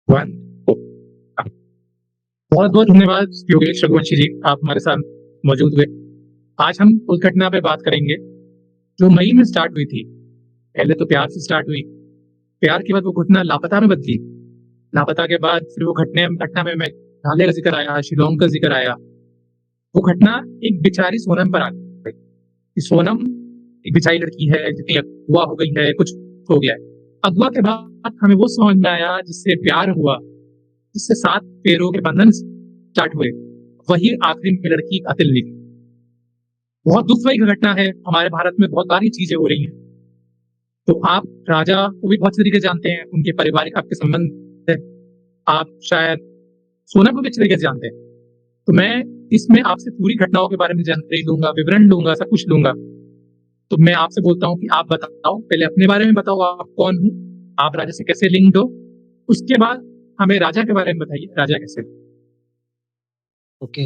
One. बहुत बहुत धन्यवाद योगेश रघुवंशी जी, आप हमारे साथ मौजूद हुए। आज हम उस घटना पे बात करेंगे जो मई में स्टार्ट हुई थी। पहले तो प्यार से स्टार्ट हुई, प्यार के बाद वो घटना लापता में बदली, लापता के बाद फिर वो घटना में मेघालय का जिक्र आया, शिलोंग का जिक्र आया। वो घटना एक बेचारी सोनम पर आ गई कि सोनम एक बेचारी लड़की है जितनी अगवा हो गई है, कुछ हो गया है। अगवा के बाद हमें वो समझ में आया जिससे प्यार हुआ, जिससे 7 पैरों के बंधन स्टार्ट हुए, वही आखिरी में लड़की कातिल निकली। बहुत दुखदायी घटना है। हमारे भारत में बहुत सारी चीजें हो रही हैं। तो आप राजा को भी बहुत अच्छे तरीके से जानते हैं, उनके पारिवारिक आपके संबंध है, आप शायद सोनम को भी अच्छे तरीके से जानते हैं। तो मैं इसमें आपसे पूरी घटनाओं के बारे में जानकारी लूंगा, विवरण लूंगा, सब कुछ लूंगा। तो मैं आपसे बोलता हूँ कि आप बताओ, पहले अपने बारे में बताओ, आप कौन हो, आप राजा से कैसे लिंक्ड हो, उसके बाद हमें राजा के बारे में बताइए, राजा कैसे। ओके,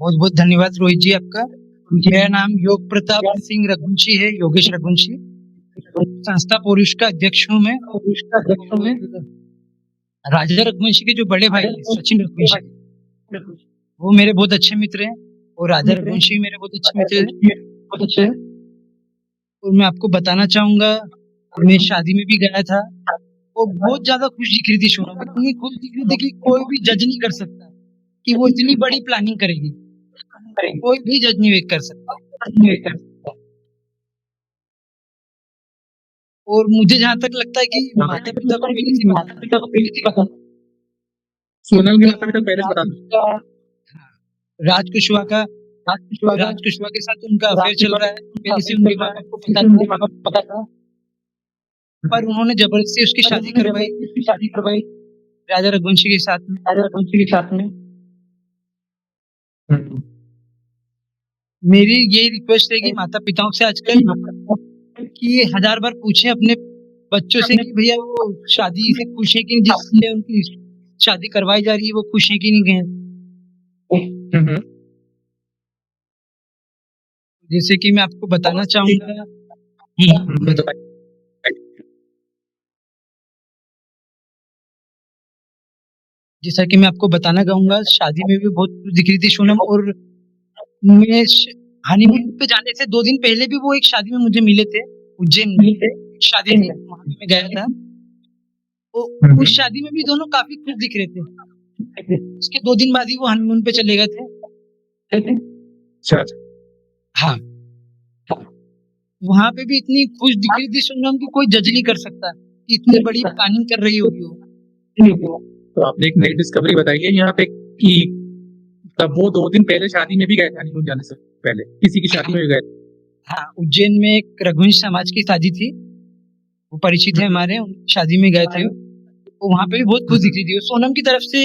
बहुत बहुत धन्यवाद रोहित जी आपका। मेरा नाम योग प्रताप सिंह रघुवंशी है, योगेश रघुवंशी। संस्था पुरुष का अध्यक्ष हूँ मैं। राजा रघुवंशी के जो बड़े भाई हैं, सचिन रघुवंशी, वो मेरे बहुत अच्छे मित्र हैं, और राजा रघुवंशी मेरे बहुत अच्छे मित्र हैं। और मैं आपको बताना चाहूंगा, मैं शादी में भी गया था, वो बहुत ज्यादा खुश दिख रही थी। सोनम इतनी खुश दिख रही थी कि कोई भी जज नहीं कर सकता कि वो इतनी बड़ी प्लानिंग करेगी। कोई भी जज नहीं कर सकता। और मुझे जहाँ तक लगता है कि माता पिता को पहले से पता सोनम के माता पिता पहले से बता दो। राज कुशवाहा के साथ उनका अफेयर चल रहा है, पहले से उनके माँ बाप को पता था, पर उन्होंने जबरदस्ती उसकी शादी करवाई राजा रघुवंशी के साथ में। मेरी यही रिक्वेस्ट है कि माता पिताओं से आजकल कि 1000 बार पूछें अपने बच्चों से कि भैया वो शादी से खुश है कि जिससे उनकी शादी करवाई जा रही है वो खुश है कि नहीं गए। जैसे कि मैं आपको बताना चाहूंगा, जैसा कि मैं आपको बताना चाहूंगा, शादी में भी बहुत दिख रही थी सोनम, और मैं हनीमून पे जाने से 2 दिन पहले भी वो एक शादी में मुझे मिले थे, उज्जैन में शादी थी, वहां पे मैं गया था। तो उस शादी में भी दोनों काफी खुश दिख रहे थे। उसके 2 दिन बाद ही वो हनीमून पे चले गए थे। हाँ, वहां पे भी इतनी खुश दिख रही थी सोनम की कोई जज नहीं कर सकता कि इतनी बड़ी प्लानिंग कर रही होगी वो। तो आपने एक नई डिस्कवरी बताई है यहाँ पे कि तब वो 2 दिन पहले शादी में भी गए थे, हनीमून जाने से पहले किसी की शादी में भी गए। हाँ, उज्जैन में एक रघुवंश समाज की शादी थी, वो परिचित है हमारे, उनकी शादी में गए थे। वो वहां पे भी बहुत खुश दिख रही थी। सोनम की तरफ से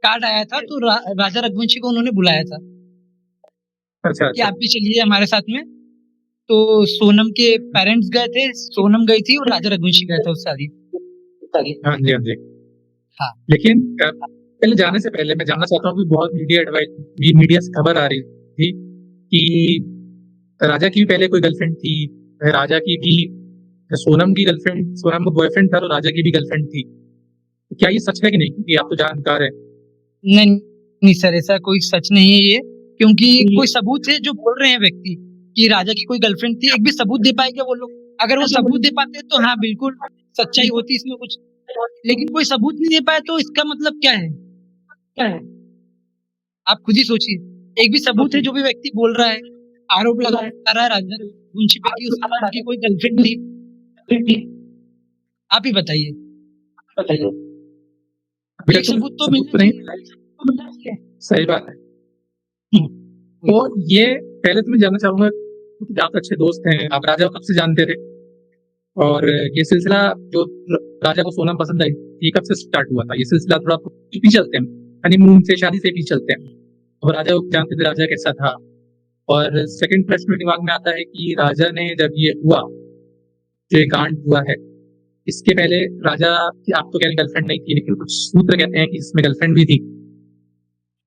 कार्ड आया था, तो राजा रघुवंशी को उन्होंने बुलाया था। अच्छा, कि आप भी चलिए हमारे साथ में। तो सोनम के पेरेंट्स गए थे, सोनम गई थी, और राजा रघुवंशी गया था उस शादी। हाँ जी, हाँ जी। हाँ, लेकिन पहले जाने से पहले मैं जानना चाहता हूँ कि बहुत मीडिया से खबर आ रही थी कि राजा की भी पहले कोई गर्लफ्रेंड थी, राजा की भी, सोनम की गर्लफ्रेंड, सोनम का बॉयफ्रेंड था, तो राजा की भी गर्लफ्रेंड थी। तो क्या ये सच है कि नहीं, क्योंकि आप तो जानकार है। नहीं सर, ऐसा कोई सच नहीं है ये, क्योंकि कोई सबूत है जो बोल रहे हैं व्यक्ति कि राजा की कोई गर्लफ्रेंड थी। एक भी सबूत दे पाएंगे वो लोग? अगर वो सबूत दे पाते तो हाँ बिल्कुल सच्चाई होती इसमें कुछ, लेकिन कोई सबूत नहीं दे पाए तो इसका मतलब क्या है? आप खुद ही सोचिए, एक भी सबूत है जो भी व्यक्ति बोल रहा है, आरोप लगा रहा है राजा रघुवंशी पे कि उसकी कोई गर्लफ्रेंड थी, आप ही बताइए। एक सबूत तो नहीं। सही बात है। तो ये पहले तो मैं जानना चाहूंगा कि आप अच्छे दोस्त हैं, आप राजा को कब से जानते थे, और ये सिलसिला जो राजा को सोनम पसंद आई ये कब से स्टार्ट हुआ था? ये सिलसिला थोड़ा पीछे चलते हैं, हनीमून से, शादी से पीछे चलते हैं। और राजा को जानते थे, राजा कैसा था। और सेकंड प्रश्न मेरे दिमाग में आता है कि राजा ने जब ये हुआ, जो ये कांड हुआ है, इसके पहले राजा की, आप तो कह रहे गर्लफ्रेंड नहीं थी, लेकिन कुछ सूत्र कहते हैं कि इसमें गर्लफ्रेंड भी थी,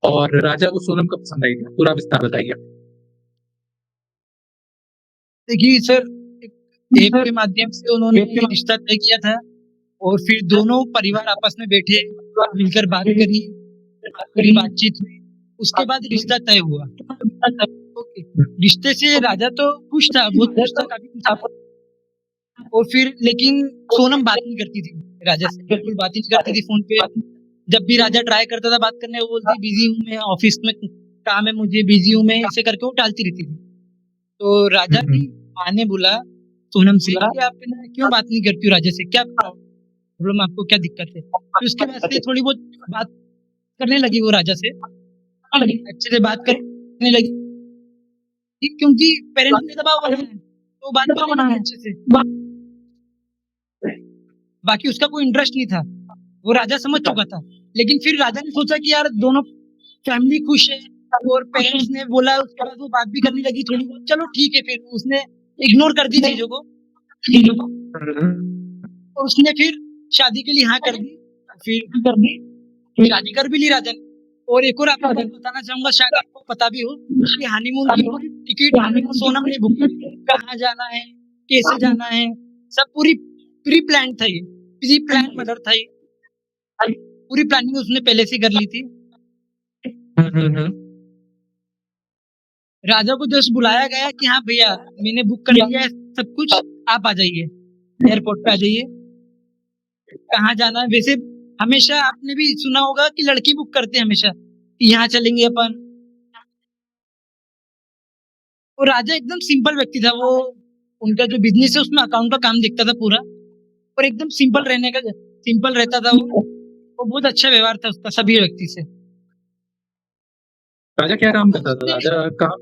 और राजा को सोनम कब पसंद आई थी? पूरा विस्तार बताइए। देखिए सर, ऐप के माध्यम से उन्होंने रिश्ता तय किया था, और फिर दोनों परिवार आपस में बैठे, मिलकर बात करी, पूरी बातचीत हुई, उसके बाद रिश्ता तय हुआ। ओके, रिश्ते से राजा तो खुश था, बहुत खुश था, काफी खुश था। और फिर लेकिन सोनम बात नहीं करती थी राजा से, बिल्कुल बात नहीं करती थी फोन पे। जब भी राजा ट्राई करता था बात करने, वो बोलती बिजी हूँ मैं, ऑफिस में काम है मुझे, बिजी हूँ मैं, ऐसे करके वो टालती रहती थी। तो राजा की माँ ने बोला सोनम से कि आप है ना क्यों बात नहीं करती हो राजा से, क्या प्रॉब्लम, आपको क्या दिक्कत है? तो उसके बाद से थोड़ी बहुत बात करने लगी वो राजा से, अच्छे से बात करने लगी, क्योंकि पेरेंट्स ने दबाव बनाया है, तो बात करना है अच्छे से। बाकी उसका कोई इंटरेस्ट नहीं था, वो राजा समझ चुका था। लेकिन फिर राजा ने सोचा कि यार दोनों फैमिली खुश है, और पेरेंट्स ने बोला, उसके बाद वो बात भी करने लगी थोड़ी बहुत, चलो ठीक है, फिर उसने इग्नोर कर दी चीजों को, और उसने फिर शादी के लिए हाँ कर दी। फिर शादी कर भी ली राजा ने। और एक और आपको बताना चाहूंगा, शायद आपको पता भी हो कि हनीमून की पूरी टिकट सोनम ने बुक की, कहाँ जाना है, कैसे जाना है, सब पूरी प्री प्लान था, ये प्री प्लान मर्डर था ये, पूरी प्लानिंग उसने पहले से कर ली थी। राजा को जस्ट बुलाया गया कि हाँ भैया मैंने बुक कर लिया है सब कुछ, आप आ जाइए, एयरपोर्ट पे आ जाइए, कहाँ जाना है। वैसे हमेशा आपने भी सुना होगा कि लड़की बुक करते हैं हमेशा कि यहाँ चलेंगे अपन। वो राजा एकदम सिंपल व्यक्ति था, वो उनका जो बिजनेस है उसमें अकाउंट का काम देखता था पूरा, और एकदम सिंपल रहता था वो बहुत अच्छा व्यवहार था उसका सभी व्यक्ति से। राजा क्या काम करता था? राजा कहाँ?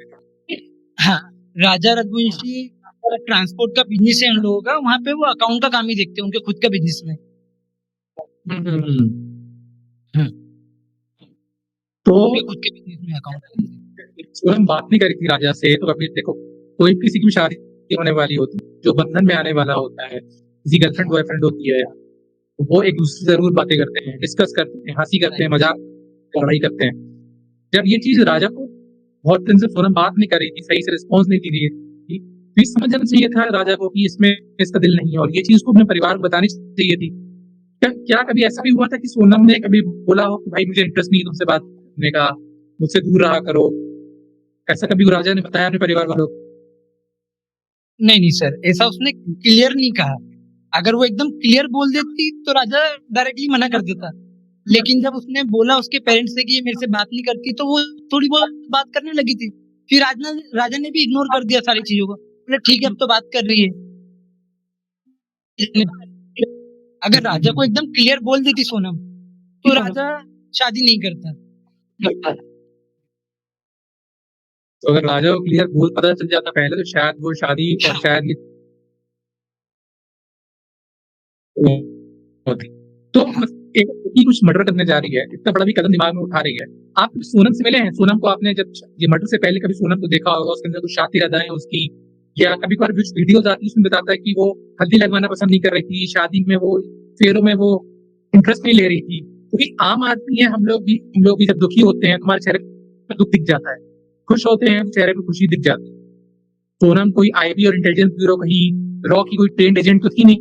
हाँ, राजा रघुवंशी ट्रांसपोर्ट का बिजनेस है उन लोगों का, वहाँ पे वो अकाउंट का काम ही देखते हैं, उनके खुद का बिजनेस में। तो उनके खुद के बिजनेस में अकाउंट। सोनम बात नहीं करी थी राजा से, तो अभी देखो कोई किसी की भी शादी होने वाली होती है, जो बंधन में आने वाला होता है, किसी गर्लफ्रेंड बॉयफ्रेंड होती है, तो वो एक दूसरे से जरूर बातें करते हैं, डिस्कस करते हैं, हंसी करते हैं, मजाक कॉमेडी करते हैं। जब ये चीज राजा को बहुत दिन से सोनम बात नहीं कर रही थी, सही से रिस्पॉन्स नहीं दे रही थी, तो ये समझ जाना चाहिए था राजा को कि इसमें इसका दिल नहीं है, और ये चीज को अपने परिवार को बतानी चाहिए थी। क्या कभी ऐसा भी हुआ था कि सोनम ने कभी बोला हो कि भाई मुझे इंटरेस्ट नहीं है तुमसे बात करने का, मुझसे दूर रहा करो? ऐसा कभी राजा ने बताया अपने परिवार वालों को? नहीं सर, ऐसा उसने क्लियर नहीं कहा। अगर वो एकदम क्लियर बोल देती तो राजा डायरेक्टली मना कर देता, लेकिन जब उसने बोला उसके पेरेंट्स से कि ये मेरे से बात नहीं करती, तो वो थोड़ी बहुत बात करने लगी थी। फिर राजा ने भी इग्नोर कर दिया सारी चीजों को, बोले ठीक है अब तो बात कर रही है। अगर राजा को एकदम क्लियर बोल देती सोनम, तो राजा शादी नहीं करता। तो अगर राजा को क्लियर बोल पता चल जाता पहले, तो शायद वो शादी और शायद ये होती। तो एक लड़की कुछ मर्डर करने जा रही है, इतना बड़ा भी कदम दिमाग में उठा रही है। आप सोनम से मिले हैं? सोनम को आपने जब ये मर्डर से पहले कभी सोनम को देखा होगा, उसके अंदर कुछ शातिर अदाएं उसकी, या कभी कभार कुछ वीडियोस आती है उसमें बताता है कि वो हल्दी लगवाना पसंद नहीं कर रही थी, शादी में वो फेरों में वो इंटरेस्ट नहीं ले रही थी। क्योंकि आम आदमी है, हम लोग भी जब दुखी होते हैं, तुम्हारे चेहरे पर दुख दिख जाता है, खुश होते हैं चेहरे पर खुशी दिख जाती है। सोनम कोई आईबी और इंटेलिजेंस ब्यूरो कहीं रॉ की कोई ट्रेंड एजेंट तो थी नहीं,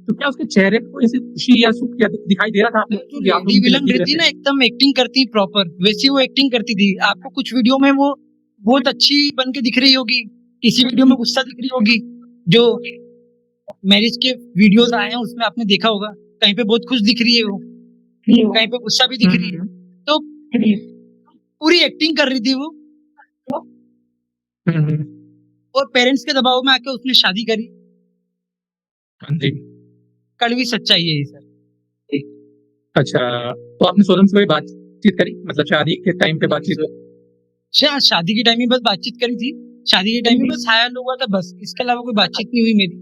तो क्या उसके चेहरे पर ऐसी खुशी या सुख या दुख दिखाई दे रहा था आपको? जो लेडी विलन रहती ना, एकदम एक्टिंग करती प्रॉपर, वैसी वो एक्टिंग करती थी। आपको कुछ वीडियो में वो बहुत अच्छी बन के दिख रही होगी, किसी वीडियो में गुस्सा दिख रही होगी। जो मैरिज के वीडियोस आए हैं उसमें आपने देखा होगा, कहीं पे बहुत खुश दिख रही है वो, कहीं पे गुस्सा भी दिख रही है। तो पूरी एक्टिंग कर रही थी वो, और पेरेंट्स के दबाव में आके उसने शादी करी। कड़वी सच्चाई है ये सर। अच्छा, तो आपने सोनम से कोई बातचीत करी, मतलब शादी के टाइम पे बातचीत हुई? शादी के टाइम में बस बातचीत करी थी, शादी के टाइम में बस हायर हुआ था बस, इसके अलावा कोई बातचीत नहीं हुई मेरी।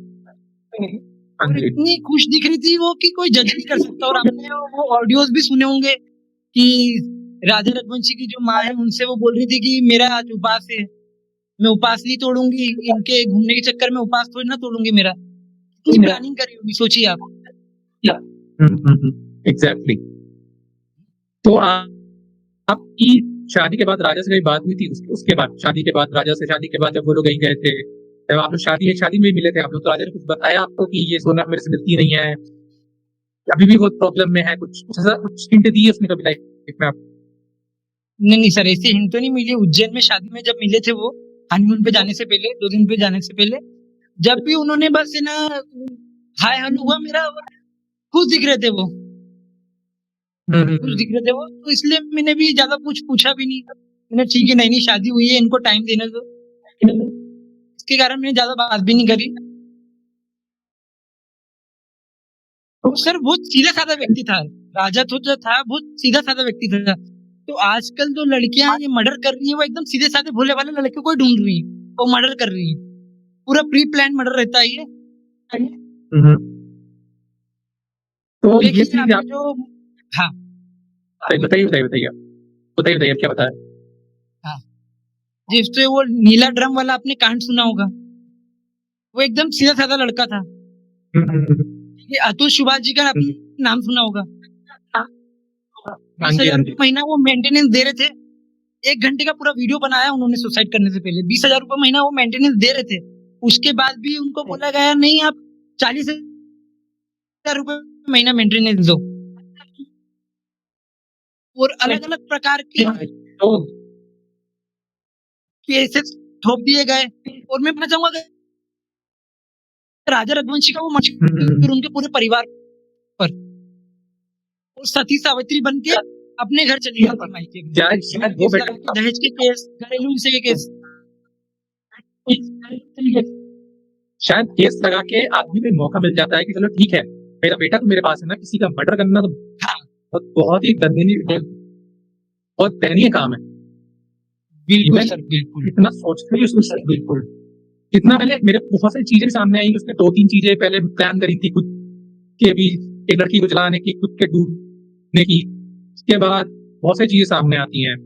और इतनी खुश दिख रही थी वो कि कोई जज नहीं कर सकता। और आपने वो ऑडियोज भी सुने होंगे कि राजा रघुवंशी की जो माँ है उनसे वो बोल रही थी कि मेरा आज उपवास है, मैं उपवास नहीं तोड़ूंगी, इनके घूमने के चक्कर में उपवास थोड़ी ना तोड़ूंगी मेरा। इतनी प्लानिंग करी होगी, सोचिए आप। एग्जैक्टली। तो आपकी शादी के बाद राजा से कहीं बात हुई थी? उसके बाद शादी के बाद राजा से, शादी के बाद जब वो लोग कहीं गए थे, जब आप लोग शादी में मिले थे आप लोग, तो राजा ने कुछ बताया आपको कि ये सोना मेरे से मिलती नहीं है, अभी भी बहुत प्रॉब्लम में है, कुछ ऐसा कुछ हिंट दी है उसने कभी लाइफ में आप? नहीं सर, ऐसी हिंट तो नहीं मिली। उज्जैन में शादी में जब मिले थे वो, हनीमून पे जाने से पहले, 2 दिन पे जाने से पहले, जब भी उन्होंने बस है ना हाय हेलो हुआ मेरा, खुश दिख रहे थे वो, खुश दिख रहे थे वो, तो इसलिए मैंने भी ज्यादा कुछ पूछा भी नहीं। मैंने ठीक है, नहीं शादी हुई है, इनको टाइम देने दो, इसके कारण मैंने ज्यादा बात भी नहीं करी। तो सर बहुत सीधा साधा व्यक्ति था राजा, तो जो था बहुत सीधा साधा व्यक्ति था। तो आजकल जो लड़कियां ये मर्डर कर रही है, वो एकदम सीधे साधे भोले वाले लड़के को ही ढूंढ रही है, वो मर्डर कर रही है, पूरा प्री प्लान मर्डर रहता है ये। तो ये देखिए चीज आपने आप जो, हाँ बताइए बताइए बताइए बताइए बताइए क्या बताया? हाँ, जिससे वो नीला ड्रम वाला आपने कांड सुना होगा, वो एकदम सीधा साधा लड़का था। ये अतुल सुभाष जी का आपने नाम सुना होगा। हाँ 20 जी हाँ हजार जी। रुपये महीना वो मेंटेनेंस दे रहे थे। 1 घंटे का पूरा वीडियो बनाया उन्होंने सुसाइड करने से पहले। 20 हजार रुपये महीना वो मेंटेनेंस दे रहे थे। उसके बाद भी उनको बोला गया नहीं, आप 40 हजार रुपये महीना मेंटेनेंस दो। और अलग अलग प्रकार के तो केसेस थोप दिए गए। और मैं कहना चाहूंगा कि राजा रघुवंशी का वो फिर उनके पूरे परिवार पर, और सती सावित्री बन के अपने घर चली गई थी मायके में। शायद वो केस लगा के दहेज के केस, घरेलू हिंसा के केस। शायद केस लगा के आदमी को मौका मिल जाता है कि चलो ठीक है, मेरा बेटा तो मेरे पास है ना, किसी का मर्डर करना तो बहुत ही बहुत दयनीय काम है। बिल्कुल सर, बिल्कुल। इतना सोचते ही उसने सर बिल्कुल, इतना पहले मेरे बहुत सारी चीजें सामने आई, उसने 2-3 चीजें पहले प्लान करी थी, खुद के भी एक लड़की को जलाने की, खुद के डूबने की। उसके बाद बहुत सारी चीजें सामने आती हैं।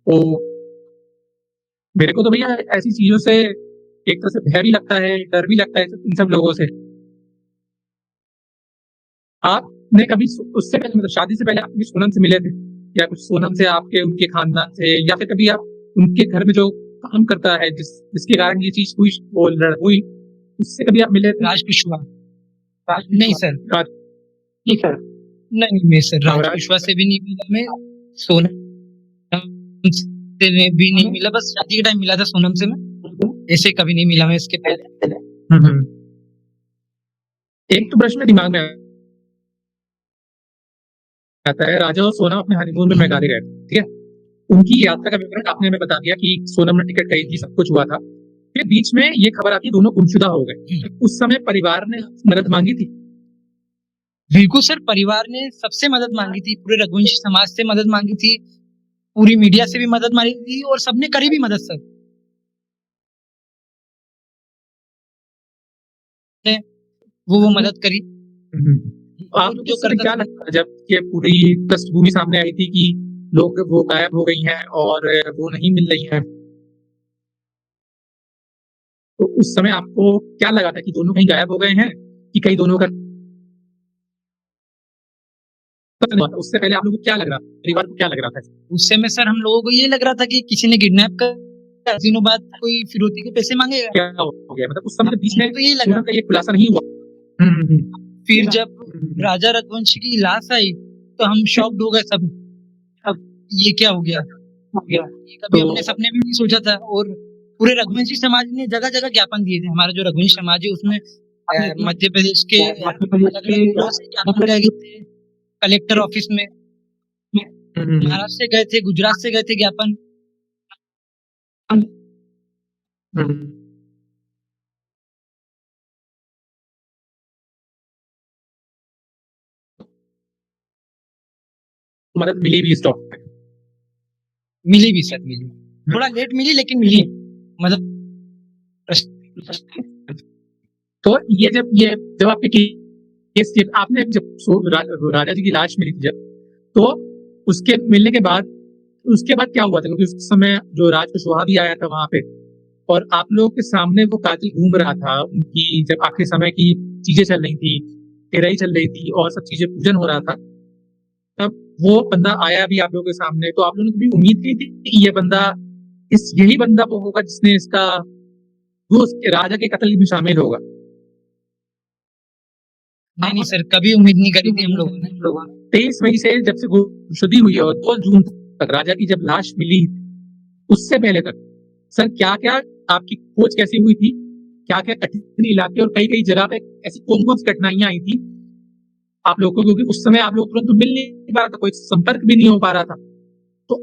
तो मेरे को तो भैया ऐसी चीजों से एक तरह से भय भी लगता है, डर भी लगता है इन सब लोगों से। आपने कभी उससे पहले, मतलब शादी से पहले आप कभी सोनम से मिले थे, या कुछ सोनम से आपके उनके खानदान से, या फिर कभी आप उनके घर में जो काम करता है जिसके कारण ये चीज हुई, वो हुई, उससे कभी आप मिले थे? राज कुशवाहा? नहीं सर, ठीक है, नहीं मैं सर राज कुशवाहा से भी नहीं मिला, मैं सोनम से भी नहीं मिला, बस शादी के टाइम मिला था सोनम से मैं, ऐसे कभी नहीं मिला मैं इसके पहले। एक तो प्रश्न दिमाग में आता है, राजा और सोनम अपने हनीमून में मैकाले गए, ठीक है, उनकी यात्रा का विवरण आपने हमें बता दिया कि सोनम ने टिकट खरीदी, सब कुछ हुआ था। फिर बीच में ये खबर आती है दोनों गुमशुदा हो गए। उस समय परिवार ने मदद मांगी थी? बिल्कुल सर, परिवार ने सबसे मदद मांगी थी, पूरे रघुवंशी समाज से मदद मांगी थी, पूरी मीडिया से भी मदद मांगी थी, और सबने करी भी मदद सर। वो मदद करी। आपको जो सर क्या लगता है जब ये पूरी पृष्ठभूमि सामने आई थी कि लोग वो गायब हो गई हैं और वो नहीं मिल रही हैं, तो उस समय आपको क्या लगा था कि दोनों कहीं गायब हो गए हैं, कि कहीं दोनों का? उससे पहले आप लोगों को क्या लग रहा था, परिवार को क्या लग रहा था? उस समय सर हम लोगों को ये लग रहा था कि किसी ने किडनैप कर, दिनों बाद कोई फिरौती के पैसे मांगेगा। क्या हो गया, मतलब उस समय बीच में तो ये लगा, ये खुलासा नहीं हुआ। फिर जब राजा रघुवंशी की लाश आई तो हम शॉक्ड हो गए सब, अब ये क्या हो गया, ये कभी हमने सपने में नहीं सोचा था। और पूरे रघुवंशी समाज ने जगह जगह ज्ञापन दिए थे। हमारा जो रघुवंशी समाज है उसमें मध्य प्रदेश के ज्ञापन गए थे, कलेक्टर ऑफिस में, महाराष्ट्र से गए थे, गुजरात से गए थे ज्ञापन। मदद मिली भी स्टॉक पे? मिली भी सर, मिली, थोड़ा लेट मिली लेकिन मिली मदद। तो ये जब आपके केस आपने जब राजा जी की लाश मिली थी जब, तो उसके मिलने के बाद क्या हुआ था? क्योंकि उस समय जो राज कुशवाहा भी आया था वहां पे, और आप लोगों के सामने वो कातिल घूम रहा था, उनकी जब आखिरी समय की चीजें चल रही थी, तेराई चल रही थी और सब चीजें पूजन हो रहा था, तब वो बंदा आया भी आप लोगों के सामने। तो आप लोगों ने कभी उम्मीद की थी कि ये बंदा यही बंदा वो होगा जिसने इसका वो उसके राजा के कत्ल में शामिल होगा। नहीं सर, कभी उम्मीद नहीं करी थी हम लोगों ने। 23 मई से जब से गुमशुदगी हुई और 2 जून तक राजा की जब लाश मिली, उससे पहले तक सर क्या-क्या आपकी खोज कैसी हुई थी? क्या-क्या कठिन इलाके और कई-कई जगह पे ऐसी कौन-कौन सी कठिनाइयाँ आई थी आप लोगों को? क्योंकि उस समय आप लोग तुरंत तो मिल नहीं पा रहा था, कोई संपर्क भी नहीं हो पा रहा था। तो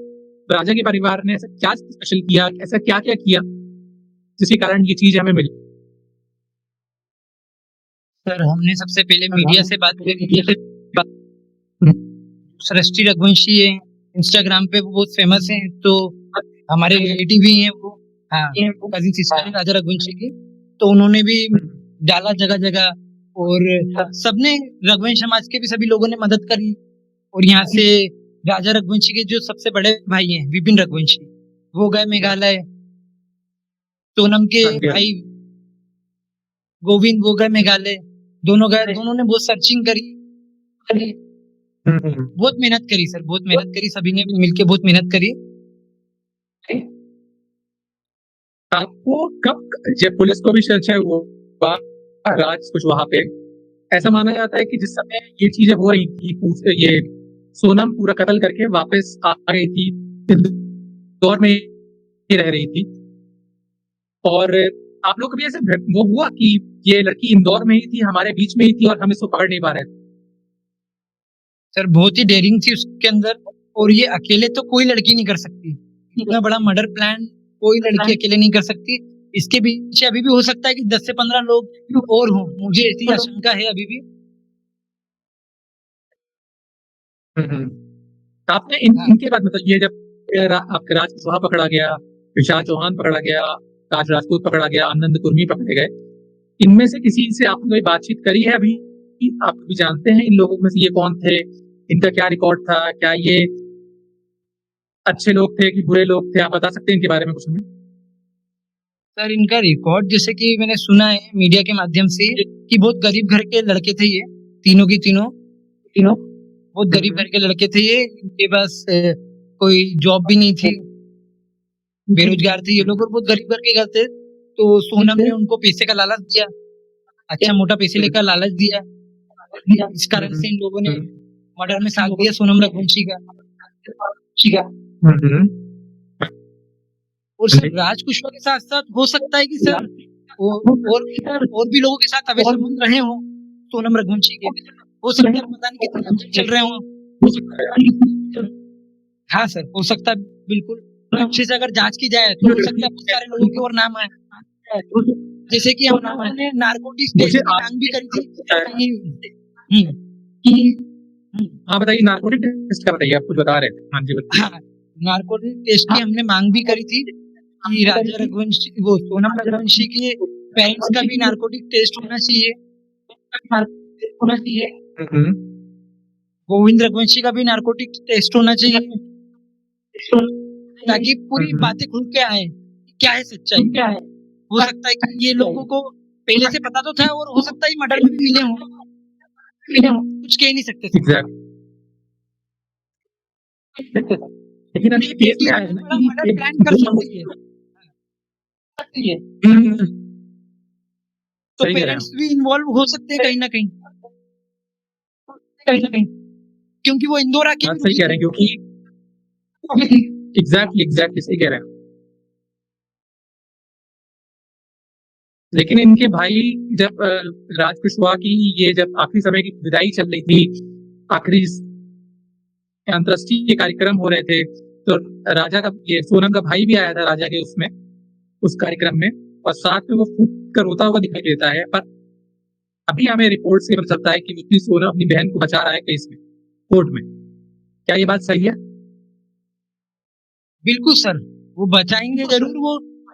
राजा के परिवार ने ऐसा क्या स्पेशल किया, ऐसा क्या-क्या किया, जिसके कारण ये चीज़ हमें मिली? सर हमने सबसे पहले मीडिया से बात करी। सृष्टि रघुवंशी है, इंस्टाग्राम पे वो बहुत फेमस हैं, तो हमारे रिलेटिव ही हैं वो। हाँ, कजिन सिस्टर है राजा रघुवंशी की, तो उन्होंने भी डाला जगह-जगह, और सबने रघुवंश समाज के भी सभी लोगों ने मदद करी। और यहाँ से राजा रघुवंशी के जो सबसे बड़े भाई हैं विपिन रघुवंशी, वो गए मेघालय। सोनम के भाई गोविंद वो गए मेघालय, दोनों गए, दोनों ने बहुत सर्चिंग करी, बहुत मेहनत करी सर, बहुत मेहनत करी, सभी ने मिलके बहुत मेहनत करी। आपको कब जब पुलिस को भी शक है वो राज कुछ वहां पे ऐसा माना जाता है कि जिस समय ये चीजें हो रही थी, ये सोनम पूरा कत्ल करके वापस आ रही थी, इंदौर में ही रह रही थी, और आप लोग कभी ऐसे वो हुआ कि ये लड़की इंदौर में ही थी, हमारे बीच में ही थी और हम इसको पकड़ नहीं पा रहे थे? सर बहुत ही डेयरिंग थी उसके अंदर, और ये अकेले तो कोई लड़की नहीं कर सकती। इतना बड़ा मर्डर प्लान कोई लड़की अकेले नहीं कर सकती। इसके पीछे अभी भी हो सकता है कि 10 से 15 लोग और हों, मुझे ऐसी आशंका है अभी भी। आपने इनके बाद मतलब ये जब आपका राज कुशवाहा पकड़ा गया, विशाल चौहान पकड़ा गया, राज राजपूत पकड़ा गया, आनंद कुर्मी पकड़े गए, इनमें से किसी से आपने कोई बातचीत करी है अभी? आप भी जानते हैं इन लोगों में से ये कौन थे, इनका क्या रिकॉर्ड था, क्या ये अच्छे लोग थे कि बुरे लोग थे? आप बता सकते हैं इनके बारे में कुछ हमें? सर इनका रिकॉर्ड जैसे कि मैंने सुना है मीडिया के माध्यम से कि बहुत गरीब घर के लड़के थे ये, तीनों की तीनों बहुत गरीब घर के लड़के थे ये। इनके पास कोई जॉब भी नहीं थी, बेरोजगार थे ये लोग, और बहुत गरीब घर के घर थे। तो सोनम ने उनको पैसे का लालच दिया, अच्छा मोटा पैसे लेकर लालच दिया, इस कारण से इन लोगों ने मर्डर में साथ दिया सोनम रघुवंशी का। और सर राज कुशवाहा के साथ साथ हो सकता है कि सर और भी लोगों के साथ अवैध संबंध रहे हों सोनम रघुवंशी के, हो सकता है पता नहीं कितने चल रहे हों। हाँ सर, हो सकता है बिल्कुल, अच्छे से अगर जांच की जाए तो हो सकता है बहुत सारे लोगों के और नाम आए, जैसे कि हम लोगों ने नारकोटिक्स टेस्ट की मांग भी करी थी। हाँ बताइए, नारकोटिक टेस्ट का बताइए, आप कुछ बता रहे थे। हाँ जी बताइए। हाँ, नारकोटिक टेस्ट की हमने मांग भी करी थी कि राजा रघुवंशी वो सोनम रघुवंशी के पेरेंट्स का भी नारकोटिक टेस्ट होना चाहिए, गोविंद रघुवंशी का भी नारकोटिक टेस्ट होना चाहिए, ताकि पूरी बातें खुल के आए क्या है सच्चाई, क्या है। हो सकता है कि ये लोगों को पहले से पता तो था, और हो सकता है मर्डर में भी मिले हों, कुछ कह नहीं सकते। लेकिन अभी केस में आया है ना कि मर्डर प्लान कर सकती है, तो पेरेंट्स भी इन्वॉल्व हो सकते हैं कहीं ना कहीं, क्योंकि वो इंदौर आके सही कह रहे हैं, क्योंकि एग्जैक्टली सही कह रहे हैं। लेकिन इनके भाई जब राज कुशवाहा की ये जब आखिरी समय की विदाई चल रही थी, आखिरी अंतर्राष्ट्रीय कार्यक्रम हो रहे थे, तो राजा का ये सोनम का भाई भी आया था राजा के उसमें उस कार्यक्रम में, और साथ में वो फूट कर रोता हुआ दिखाई देता है। पर अभी हमें रिपोर्ट से पता चलता है कि सोनम अपनी बहन को बचा रहा है केस में, कोर्ट में। क्या ये बात सही है? बिल्कुल सर, वो बचाएंगे जरूर, वो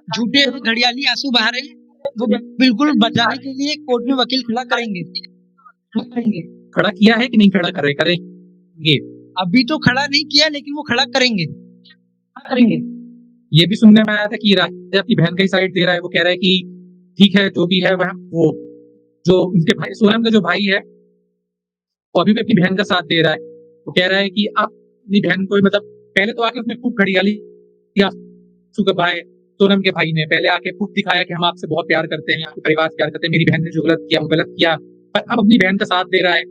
झूठे घड़ियाली आंसू बहा रहे हैं, वो बिल्कुल बचाने के लिए कोर्ट में वकील खड़ा करेंगे। खड़ा किया है कि नहीं खड़ा करेंगे? अभी तो खड़ा नहीं किया, लेकिन वो खड़ा करेंगे। ये भी सुनने में आया था कि राजा अपनी बहन का ही साइड दे रहा है, वो कह रहा है कि ठीक है जो भी है वह, वो जो उनके भाई सोनम का जो भाई है वो अभी भी अपनी बहन का साथ दे रहा है। वो कह रहा है कि आप अपनी बहन को मतलब पहले तो आके उसने खूब घड़ियाली आंसू बहाए, सोनम के भाई ने पहले आके प्रूफ दिखाया कि हम आपसे बहुत प्यार करते हैं, आपके परिवार से प्यार करते हैं, मेरी बहन ने जो गलत किया वो गलत किया, पर अब अपनी बहन का साथ दे रहा है।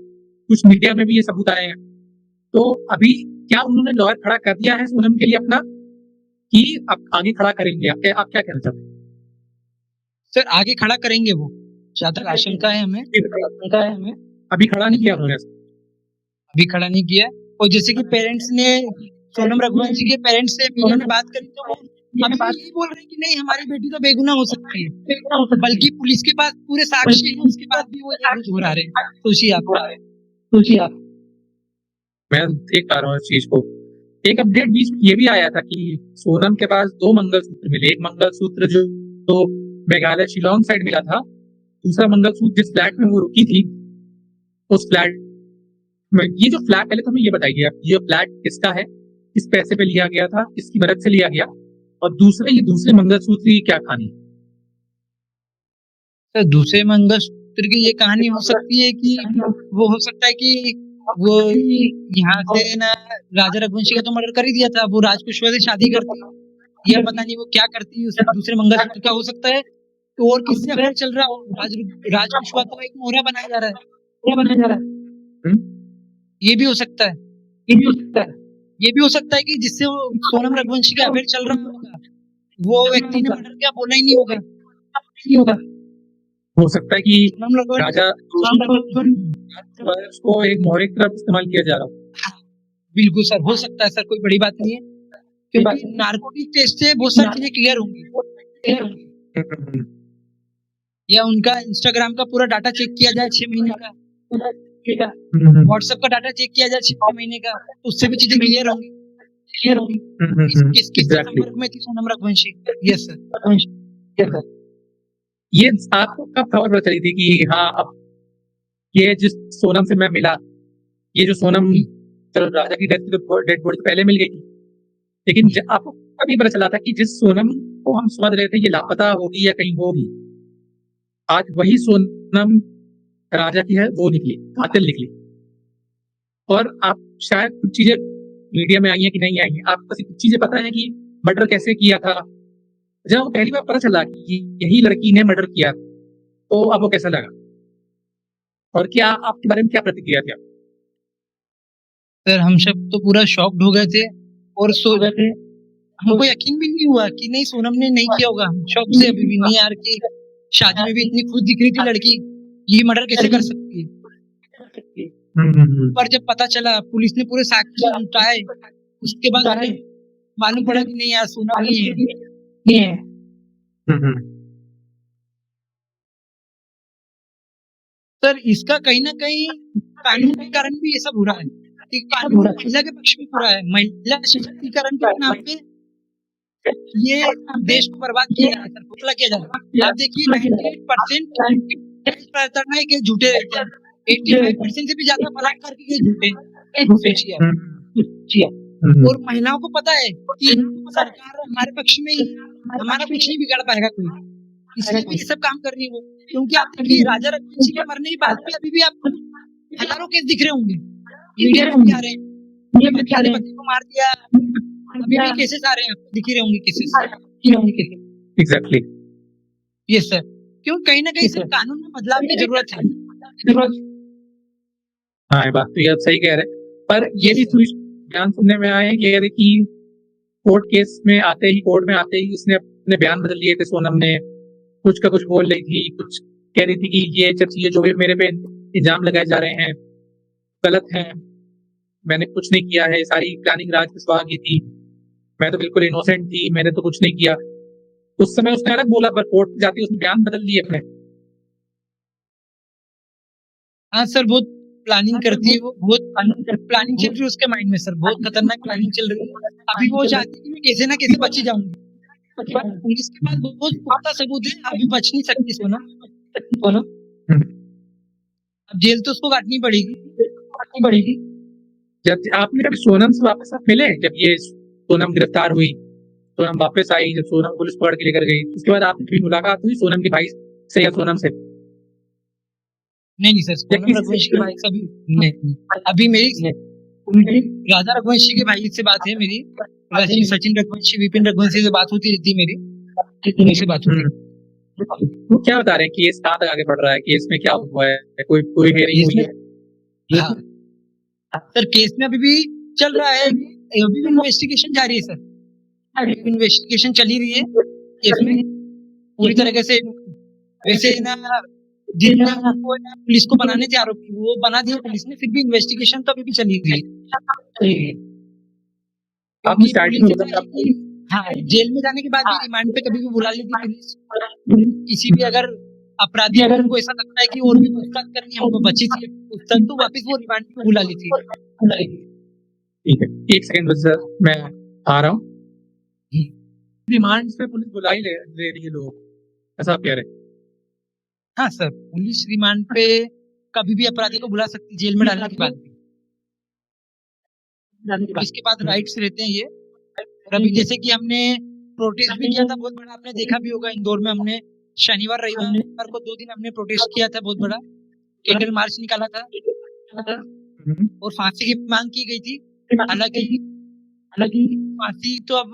कुछ मीडिया में भी ये सबूत आए हैं। तो अभी क्या उन्होंने लॉयर खड़ा कर दिया है सोनम के लिए अपना, कि अब आगे खड़ा करेंगे? आप क्या कहना चाहते हैं? सर आगे खड़ा करेंगे वो, जहाँ तक आशंका है हमें, अभी खड़ा नहीं किया उन्होंने। अभी खड़ा नहीं किया। और जैसे कि पेरेंट्स ने, सोनम रघुवंशी के पेरेंट्स से मीडिया में बात करी तो वो अभी भी यही बोल रहे हैं कि नहीं हमारी बेटी तो बेगुनाह हो सकती है, बल्कि पुलिस के पास पूरे साक्ष्य हैं, उसके बाद भी वो ये दोहरा रहे हैं। सोचिए आप। मैं देख पा रहा हूँ इस चीज को। एक अपडेट बीच में ये भी आया था कि सोनम के पास 2 मंगलसूत्र मिले। एक मंगलसूत्र जो तो मेघालय शिलोंग साइड मिला था, दूसरा मंगलसूत्र जिस फ्लैट में वो रुकी थी उस फ्लैट में। ये जो फ्लैट, पहले तो हमें ये बताइए आप, ये फ्लैट किसका है, किस पैसे पे लिया गया था, किसकी मदद से लिया गया, और ये दूसरे मंगलसूत्र की क्या कहानी? तो दूसरे मंगलसूत्र की ये कहानी हो सकती है कि वो हो सकता है कि वो यहाँ से ना राजा रघुवंशी का तो मर्डर कर ही दिया था, वो राज कुशवाहा से शादी करती, या पता नहीं वो क्या करती है, उससे दूसरे मंगलसूत्र का हो सकता है। तो और किससे अफेयर चल रहा हो, राज कुशवाहा को एक मोहरा बनाया जा रहा है। ये भी हो सकता है। ये भी हो सकता है कि जिससे वो सोनम रघुवंशी का अफेयर चल रहा होगा, वो व्यक्ति ने मर्डर किया बोला ही नहीं होगा। हो सकता है कि सोनम रघुवंशी राजा उसको एक मोहरे की तरफ इस्तेमाल किया जा रहा हो। बिल्कुल सर, हो सकता है सर, कोई बड़ी बात नहीं है, क्योंकि नार्कोटिक टेस्ट से बहुत सारी चीजें क्लियर होंगी। या उनका इंस्टाग्राम का पूरा डाटा चेक किया जाए 6 महीने का, व्हाट्सएप का डाटा चेक किया जाए 6 महीने का, उससे भी चीजें क्लियर होंगी। किस संपर्क में थी सोनम रघुवंशी? Yes sir. ये आपको कब खबर पता चली थी कि हाँ अब ये जिस सोनम से मैं मिला, ये जो सोनम, चलो राजा की डेड बॉडी पहले मिल गई थी, लेकिन आपको कभी पता चला था कि जिस सोनम को हम समझ रहे थे ये लापता होगी या कहीं होगी, आज वही सोनम राजा की है, वो निकली, कातिल निकली। और आप शायद कुछ चीजें मीडिया में आई हैं कि नहीं आई हैं, आपको कुछ चीजें पता है कि मर्डर कैसे किया था? जब वो पहली बार पता चला कि यही लड़की ने मर्डर किया, तो आपको कैसा लगा, और क्या आपके बारे में क्या प्रतिक्रिया थी? सर हम सब तो पूरा शॉक्ड हो गए थे और सो गए थे, हमको यकीन भी नहीं हुआ कि नहीं सोनम ने नहीं किया होगा। शौक से अभी भी नहीं यार, कि शादी में भी इतनी खुश दिख रही थी लड़की, ये मर्डर कैसे कर सकती है। पर जब पता चला, पुलिस ने पूरे साक्ष्य जुटाए, उसके बाद मालूम पड़ा कि नहीं यार सोनम नहीं है। सर इसका कहीं ना कहीं कानून के कारण भी ये सब हो रहा है, कि कानून महिला के पक्ष में हो रहा है। महिला सशक्तिकरण के नाम पे ये देश को बर्बाद किया जा रहा है सर, पुतला किया जा रहा है। आप देखिए 98% प्रताड़ना के झूठे रहते हैं, 85% से भी ज्यादा बलात्कार के झूठे। और महिलाओं को पता है कि सरकार हमारे पक्ष में ही, हमारा कुछ नहीं बिगाड़ पाएगा कोई, इसलिए भी ये सब काम कर रही है वो। क्योंकि आप देखिए राजा रघुवंशी के मरने के बाद भी अभी भी आपको हजारों केस दिख रहे होंगे, मीडिया में भी आ रहे हैं, अपने पति को मार दिया, अभी भी केसेस आ रहे हैं, आपको दिख ही रहे होंगे केसेस। एग्जैक्टली। यस सर, क्यों कहीं ना कहीं सर कानून में बदलाव की जरूरत है। हाँ, बात तो ये आप सही कह रहे हैं, पर ये भी बयान सुनने में आए कि कोर्ट में आते ही उसने अपने बयान बदल लिए थे। सोनम ने कुछ का कुछ बोल रही थी, कुछ कह रही थी कि ये जो भी मेरे पे इल्जाम लगाए जा रहे हैं गलत हैं, मैंने कुछ नहीं किया है, सारी प्लानिंग राज कुशवाहा की थी, मैं तो बिल्कुल इनोसेंट थी, मैंने तो कुछ नहीं किया। उस समय उसने अलग बोला, पर कोर्ट जाती उसने बयान बदल लिए अपने। हाँ सर, बहुत प्लानिंग करती है वो, बहुत प्लानिंग चल रही है उसके माइंड में सर, बहुत खतरनाक प्लानिंग चल रही है। अभी वो चाहती है कि मैं कैसे ना कैसे बची जाऊंगी, पुलिस के पास बहुत पुख्ता सबूत है, अभी बच नहीं सकती सोनम। अब जेल तो उसको काटनी पड़ेगी। जब आपने कभी सोनम से वापस आप मिले, जब ये सोनम गिरफ्तार हुई, सोनम वापस आई, जब सोनम पुलिस पकड़ के लेकर गई, उसके बाद आपकी मुलाकात हुई सोनम के भाई से या सोनम से? नहीं सर, सोनम रघुवंशी के भाई से नहीं, अभी मेरी राजा रघुवंशी के भाई से बात है मेरी, सचिन रघुवंशी, विपिन रघुवंशी से बात होती रहती है मेरी, ऐसी बात होती है। वो क्या बता रहे हैं केस कहाँ तक आगे बढ़ रहा है, केस में क्या हुआ है, कोई कोई हेयरिंग हुई है? हाँ सर, केस में अभी भी चल रहा है, अभी भी इन्वेस्टिगेशन जारी है सर, इन्वेस्टिगेशन चली रही है केस में पूरी तरीके से। वैसे ना जितना वो ना पुलिस को बनाने थे आरोपी, वो बना दिए पुलिस ने, फिर भी इन्वेस्टिगेशन तो अभी भी चली रही है। आपने क्योंकि स्टार्टिंग पुलिस में ऐसा बताया है कि हाँ, जेल में जाने के बाद भी रिमांड पे कभी भी बुला लेती पुलिस। किसी भी अगर अपराधी अगर उनको ऐसा लगता है कि और भी पूछताछ करनी है, हमको बची थी पूछताछ, तो वापस वो रिमांड पे बुला लेती है। ठीक है, एक सेकंड बस सर, मैं आ रहा हूँ। रिमांड पे पुलिस बुला ही ले रही है लोग, ऐसा आप कह रहे हैं? हाँ सर, पुलिस रिमांड पे कभी भी अपराधी को बुला सकती है जेल में डालने के बाद भी। इसके बाद राइट्स रहते हैं ये। और अभी जैसे कि हमने प्रोटेस्ट भी किया था बहुत बड़ा, आपने देखा भी होगा इंदौर में, हमने शनिवार रविवार को 2 दिन हमने प्रोटेस्ट किया था बहुत बड़ा, कैंडल मार्च निकाला था और फांसी की मांग की गई थी। हालांकि फांसी तो अब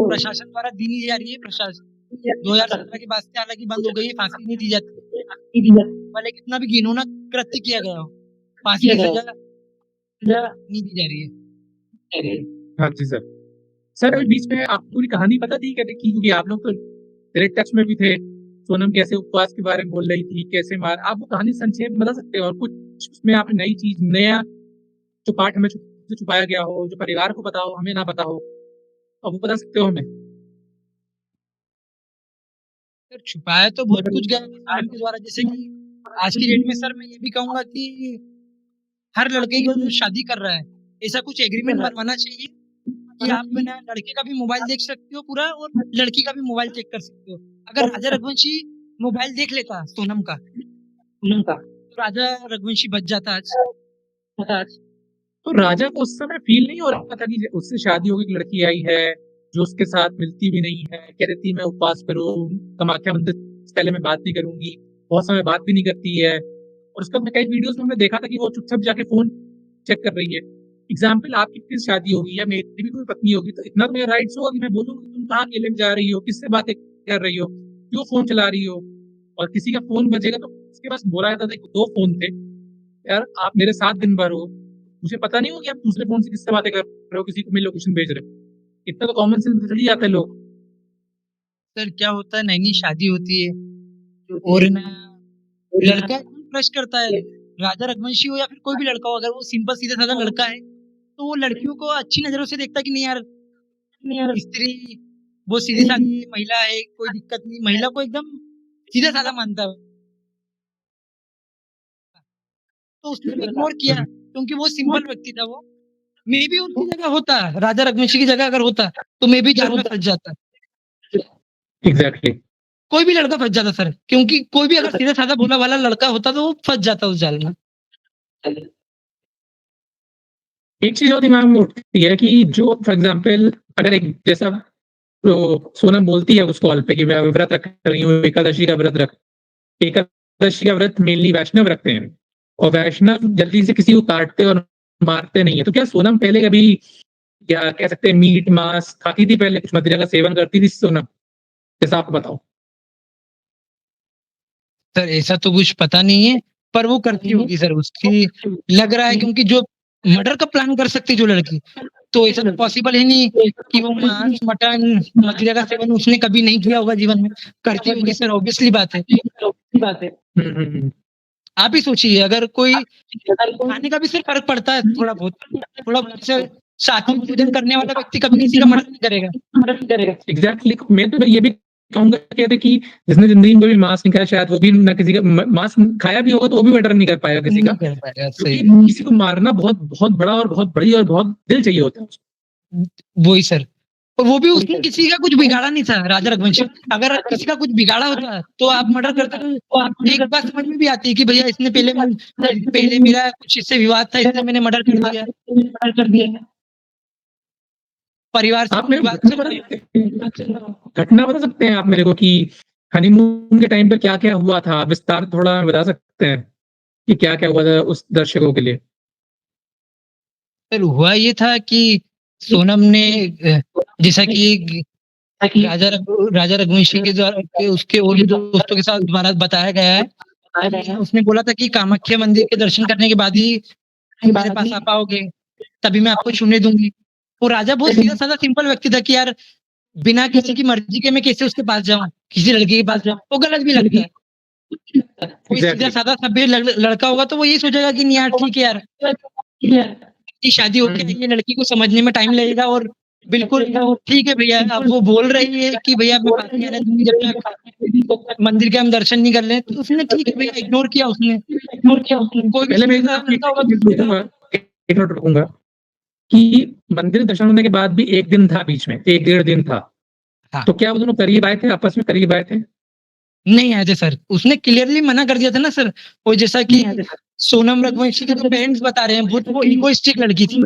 प्रशासन द्वारा दी नहीं जा रही है। प्रशासन 2017 के बाद से हालांकि बंद हो गई है, फांसी नहीं दी जाती, भले कितना भी घिनौना कृत्य किया गया हो, फांसी की सजा नहीं दी जा रही है। हाँ जी सर। सर अभी बीच में आपको पूरी कहानी पता थी क्या, क्योंकि आप लोग तो डायरेक्ट टच में भी थे, सोनम कैसे उपवास के बारे में बोल रही थी, कैसे मार, आप वो कहानी संक्षेप में बता सकते हो, और कुछ उसमें आप नई चीज, नया जो पार्ट हमें जो छुपाया गया हो, जो परिवार को पता हो, हमें ना पता हो, अब वो बता सकते हो हमें? सर छुपाया तो बहुत कुछ गया आपके द्वारा, जैसे कि आज की डेट में सर मैं ये भी कहूंगा कि हर लड़के को जो शादी कर रहा है, ऐसा कुछ एग्रीमेंट बनवाना चाहिए कि आप बिना लड़के का भी मोबाइल देख सकते हो पूरा, और लड़की का भी मोबाइल चेक कर सकते हो। अगर राजा रघुवंशी मोबाइल देख लेता सोनम का, तो राजा रघुवंशी बच जाता आज। तो राजा को उस समय फील नहीं हो रहा था कि उससे शादी होगी, एक लड़की आई है जो उसके साथ मिलती भी नहीं है, कह रही थी मैं उपवास करूं, कामाख्या मंदिर से पहले मैं बात नहीं करूंगी, बहुत समय बात भी नहीं करती है, और उसका मैं कई वीडियोस में हमने देखा था कि वो चुपचाप जाके फोन चेक कर रही है। एग्जाम्पल, आपकी किस शादी होगी या मेरी भी कोई पत्नी होगी, तो इतना तो मेरा राइट्स होगा कि मैं बोलूंगा तुम कहाँ अकेले में जा रही हो, किससे बातें कर रही हो, क्यों फोन चला रही हो, और किसी का फोन बजेगा तो उसके पास बोला जाता था 2 फोन थे, यार आप मेरे साथ दिन भर हो, मुझे पता नहीं हो कि आप दूसरे फोन से किससे बातें कर रहे हो, किसी को मेरी लोकेशन भेज रहे हो, इतना तो कॉमन सेंस चल ही जाता है लोग। सर क्या होता है, नई नई शादी होती है और ना लड़का क्रश करता है, राजा रघुवंशी हो या फिर कोई भी लड़का हो, अगर वो सिंपल सीधा साधा लड़का है तो वो लड़कियों को अच्छी नजरों से देखता है कि नहीं यार स्त्री वो सीधी सादी महिला है, कोई दिक्कत नहीं, महिला को एकदम सीधा साधा मानता है, तो उसने इग्नोर किया क्योंकि वो सिंपल व्यक्ति था। वो मैं भी उनकी जगह होता, राजा रघुवंशी की जगह अगर होता, तो मैं भी जान में फंस जाता, एग्जैक्टली। कोई भी लड़का फंस जाता सर, क्योंकि कोई भी अगर सीधा साधा भोला वाला लड़का होता तो वो फंस जाता उस जाल में। एक चीज और दिमाग में उठती है कि जो फॉर एग्जाम्पल अगर एक जैसा तो सोनम बोलती है उस कॉल पे कि मैं व्रत रख रही हूँ, एकादशी का व्रत रख, एकादशी का व्रत मेनली वैष्णव रखते हैं, और वैष्णव जल्दी से किसी को काटते और मारते नहीं है, तो क्या सोनम पहले कभी, क्या कह सकते हैं, मीट मांस खाती थी पहले, कुछ मदिरा का सेवन करती थी सोनम, जैसा आप बताओ? सर ऐसा तो कुछ पता नहीं है, पर वो करती होगी सर, उसकी लग रहा है, क्योंकि जो मर्डर का प्लान कर सकती जो लड़की, तो ऐसा तो पॉसिबल है नहीं कि वो मांस मटन मदिरा का सेवन उसने कभी नहीं किया होगा जीवन में, करती होगी सर, ऑब्वियसली बात है। आप ही सोचिए, अगर कोई खाने का भी सिर्फ फर्क पड़ता है थोड़ा बहुत से साथ में भोजन करने वाला व्यक्ति कभी किसी का मर्डर नहीं करेगा। एग्जैक्टली, मैं तो ये भी कहूंगा कहते कि जिसने जिंदगी में कभी मांस नहीं खाया, शायद वो भी ना किसी का मांस खाया भी होगा तो वो भी मर्डर नहीं कर पाएगा किसी का, क्योंकि किसी को मारना बहुत बहुत बड़ा और बहुत बड़ी और बहुत दिल चाहिए होता है। वही सर, और वो भी उसने किसी का कुछ बिगाड़ा नहीं था राजा रघुवंशी, अगर किसी का कुछ बिगाड़ा होता तो आप मर्डर करते तो आप एक बात समझ में भी आती है कि भैया इसने पहले मेरा कुछ इससे विवाद था, इसलिए मैंने मर्डर कर दिया। परिवार से आप मेरे घटना बता सकते हैं आप मेरे को कि हनीमून के टाइम पे क्या क्या हुआ था, विस्तार थोड़ा बता सकते हैं कि क्या क्या हुआ था उस दर्शकों के लिए? सर हुआ ये था कि सोनम ने जैसा कि राजा रघुवंशी के द्वारा उसके और भी दोस्तों के साथ द्वारा बताया गया है। उसने बोला था कि कामाख्या मंदिर के दर्शन करने के बाद ही मेरे पास आ पाओगे, तभी मैं आपको छूने दूंगी। वो राजा बहुत सीधा साधा सिंपल व्यक्ति था कि यार बिना किसी की मर्जी के मैं कैसे उसके पास जाऊं, किसी लड़के के पास जाऊं, वो गलत भी लगता है। कोई सीधा साधा सभ्य लड़का होगा तो वो यही सोचेगा कि नहीं यार ठीक है यार, की शादी हो गई, ये लड़की को समझने में टाइम लगेगा और बिल्कुल ठीक है भैया। अब वो बोल रही है कि भैया मैं पास नहीं आने दूंगी जब तक मंदिर के हम दर्शन नहीं कर ले, तो उसने ठीक है भैया इग्नोर किया उसने। कोई भी पहले मैं लड़का होगा तो एक मिनट रुकूंगा कि मंदिर दर्शन होने के बाद भी एक दिन था बीच में, 1 डेढ़ दिन था। हाँ। तो क्या वो दोनों करीब आए थे, आपस में करीब आए थे? नहीं आए थे सर, उसने क्लियरली मना कर दिया था ना सर। और जैसा कि सोनम रघुवंशी के जो पेरेंट्स बता रहे हैं वो इगोइस्टिक लड़की थी,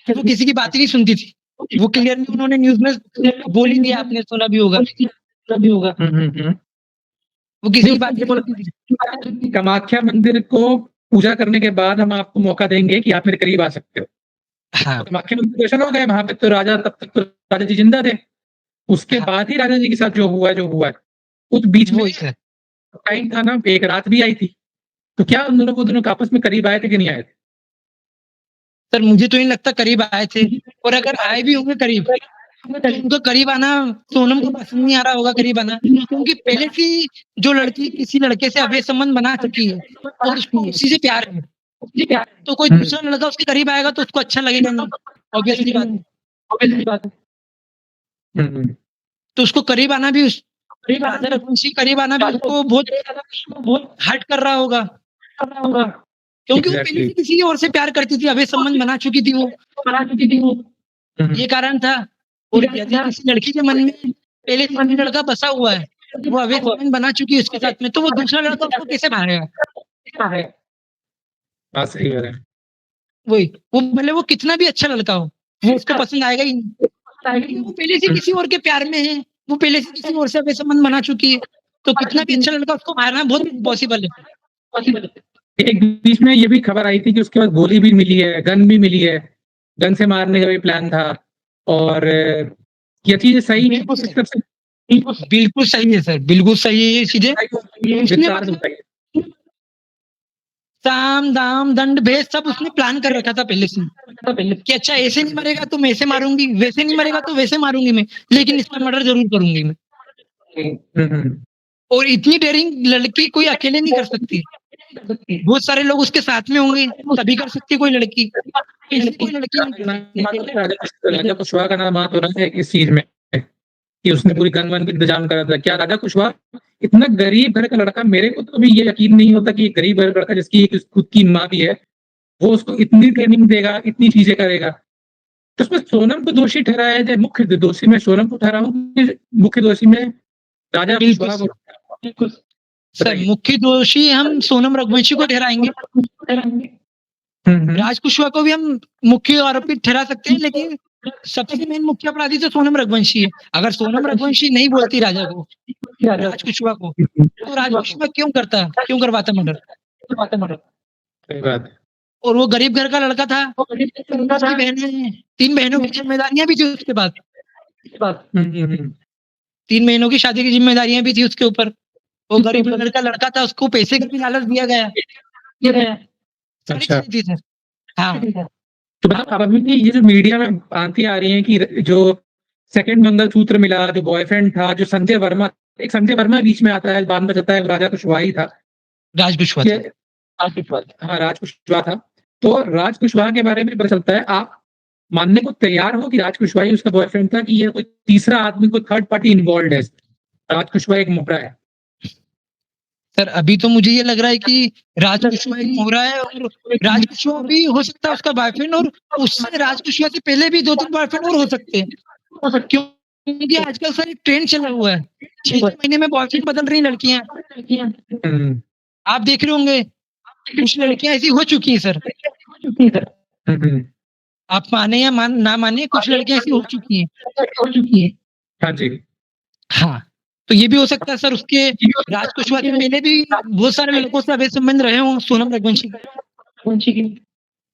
वो किसी की बात ही नहीं सुनती थी। वो क्लियरली उन्होंने न्यूज में बोल ही दिया, आपने सुना भी होगा। वो किसी की बात नहीं सुनती थी। कामाख्या मंदिर को पूजा करने के बाद हम आपको मौका देंगे कि आप मेरे करीब आ सकते हो। हाँ। कामाख्या मंदिर दर्शन हो गए, वहां पे तो राजा, तब तक तो राजा जी जिंदा थे। उसके बाद ही राजा जी के साथ जो हुआ है उस बीच में टाइम था ना, एक रात भी आई थी। तो क्या उन दोनों को आपस में करीब आए थे कि नहीं आए थे? सर मुझे तो नहीं लगता करीब आए थे, और अगर आए भी होंगे करीब तो उनको करीब आना सोनम को पसंद नहीं आ रहा होगा करीब आना, क्योंकि पहले से जो लड़की किसी लड़के से अवैध संबंध बना चुकी है और उसको उसी से प्यार है, तो कोई दूसरा लड़का उसके करीब आएगा तो उसको अच्छा लगेगा नहीं, ऑब्वियसली बात है। तो उसको करीब आना भी राजा रघुवंशी करीब आना भी उसको बहुत हर्ट कर रहा होगा, क्योंकि वो पहले से किसी और से प्यार करती थी, अवैध संबंध बना चुकी थी वो। ये कारण था। और यदि किसी लड़की के मन में पहले से कोई लड़का बसा हुआ है, वो अवैध संबंध बना चुकी है उसके साथ में, तो वो दूसरा लड़का उसको कैसे भागेगा? बात सही है। वही, वो भले वो कितना भी अच्छा लड़का हो, वो उसको पसंद आएगा ही नहीं। वो पहले से किसी और के प्यार में है, वो पहले से किसी और से अवैध संबंध बना चुकी है, तो कितना भी अच्छा लड़का उसको मारना बहुत इम्पॉसिबल है। एक बीच में ये भी खबर आई थी कि उसके पास गोली भी मिली है, गन भी मिली है, गन से मारने का भी प्लान था। और ये चीजें सही है उस तरफ से? बिल्कुल सही है सर, बिल्कुल सही है ये चीजें। साम दाम दंड भेद सब उसने प्लान कर रखा था पहले से कि अच्छा ऐसे नहीं मरेगा तो मैं ऐसे मारूंगी, वैसे नहीं मरेगा तो वैसे मारूंगी मैं, लेकिन इसका मर्डर जरूर करूंगी मैं। और इतनी डेयरिंग लड़की कोई अकेले नहीं कर सकती, बहुत सारे लोग उसके साथ में होंगे तभी कर सकती कोई लड़की, कोई लड़की राजा कुशवाहा का नाम आ तो रहा है इस चीज में कि उसने पूरी गन वन का इंतजाम करा था। क्या राजा कुशवाहा इतना गरीब घर का लड़का, मेरे को तो अभी ये यकीन नहीं होता कि गरीब घर का लड़का जिसकी एक खुद की माँ भी है, वो उसको इतनी ट्रेनिंग देगा, इतनी चीजें करेगा। तो उसमें सोनम को दोषी ठहराया जाए, मुख्य दोषी मैं सोनम को ठहराऊं, मुख्य दोषी में राजा कुशवाहा को? सर मुख्य दोषी हम सोनम रघुवंशी को ठहराएंगे, राज कुशवाहा को भी हम मुख्य आरोपी ठहरा सकते हैं, लेकिन सबसे मेन मुख्य अपराधी तो सोनम रघुवंशी है। अगर सोनम रघुवंशी नहीं बोलती राजा को, राज कुशवाहा को, तो राज कुशवाहा क्यों करवाता मर्डर? सही बात। और वो गरीब घर का लड़का था, उसकी बहनें, 3 बहनों की जिम्मेदारियां भी थी उसके पास, 3 महीनों की शादी की जिम्मेदारियां भी थी उसके ऊपर। वो गरीब घर का लड़का था, उसको पैसे का भी लालच दिया गया। अच्छा। थी सर। हाँ। तो मतलब अभी भी ये जो मीडिया में आती आ रही है कि जो सेकंड मंगलसूत्र मिला, जो बॉयफ्रेंड था, जो संजय वर्मा, एक संजय वर्मा बीच में आता है, बाद में बताता है राजा कुशवाहा ही था। राज कुशवाहा हाँ, राज कुशवाहा था। तो राज कुशवाहा के बारे में पता चलता है, आप मानने को तैयार हो कि राज कुशवाहा ही उसका बॉयफ्रेंड था, कि ये कोई तीसरा आदमी, कोई थर्ड पार्टी इन्वॉल्व है? राज कुशवाहा एक मोहरा है सर। अभी तो मुझे ये लग रहा है कि राज कुशवाहा एक मोहरा है, और राज कुशवाहा भी हो सकता है उसका बॉयफ्रेंड, और उससे राज कुशवाहा से पहले भी 2-3 बॉयफ्रेंड और हो सकते हैं। क्योंकि आजकल सर एक ट्रेंड चला हुआ है, 6 महीने में बॉयफ्रेंड बदल रही लड़कियां। आप देख रहे होंगे कुछ लड़कियां ऐसी हो चुकी हैं सर। आप माने या ना माने, कुछ लड़कियां ऐसी हो चुकी हैं। हाँ जी। हाँ, तो ये भी हो सकता है सर, उसके राज कुशवाहा से पहले भी बहुत सारे लड़कों से अवैध संबंध रहे हों सोनम रघुवंशी के।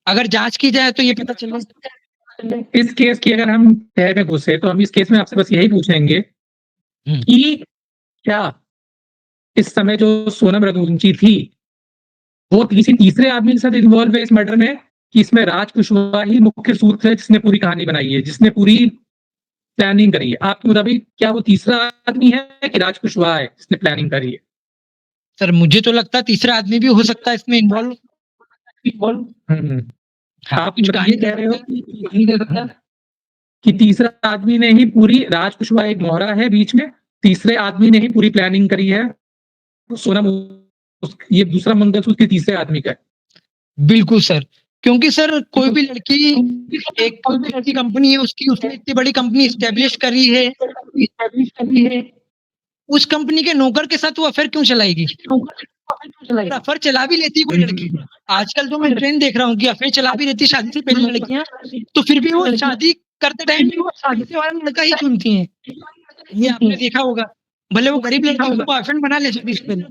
अगर जांच की जाए तो ये पता चल सकता है। इस केस की अगर हम तह में घुसे तो हम इस केस में आपसे बस यही पूछेंगे हम्म। कि क्या इस समय जो सोनम रघुवंशी थी वो किसी तीसरे आदमी के साथ इन्वॉल्व है इस मर्डर में, कि इसमें राज कुशवाहा ही मुख्य सूत्र है जिसने पूरी कहानी बनाई है, जिसने पूरी प्लानिंग करी है? आपके मुताबिक क्या वो तीसरा आदमी है कि राज कुशवाहा है जिसने प्लानिंग करी है? सर मुझे तो लगता है तीसरा आदमी भी हो सकता है इसमें इन्वॉल्व। हम्म। हाँ, आप कुछ मतलब कहानी ये कह रहे हो दे सकता है। कि तीसरा आदमी ने ही पूरी, राज कुशवाहा एक मोहरा है बीच में, तीसरे आदमी ने ही पूरी प्लानिंग करी है, सोनम ये दूसरा मंगलसूत्र तीसरे आदमी का है। बिल्कुल सर, क्योंकि सर कोई भी लड़की, एक ऐसी कंपनी है उसकी, उसने इतनी बड़ी कंपनी एस्टेब्लिश करी है, उस कंपनी के नौकर के साथ वो अफेयर क्यों चलाएगी? अफेयर चला भी लेती कोई लड़की, आजकल तो मैं ट्रेंड देख रहा हूँ कि अफेयर चला भी लेती शादी से पहले लड़कियां, तो फिर भी वो शादी करते टाइम शादी वाला लड़का ही चुनती हैं। ये आपने देखा होगा, भले वो गरीब लड़की हो, बॉयफ्रेंड बना ले शादी से पहले।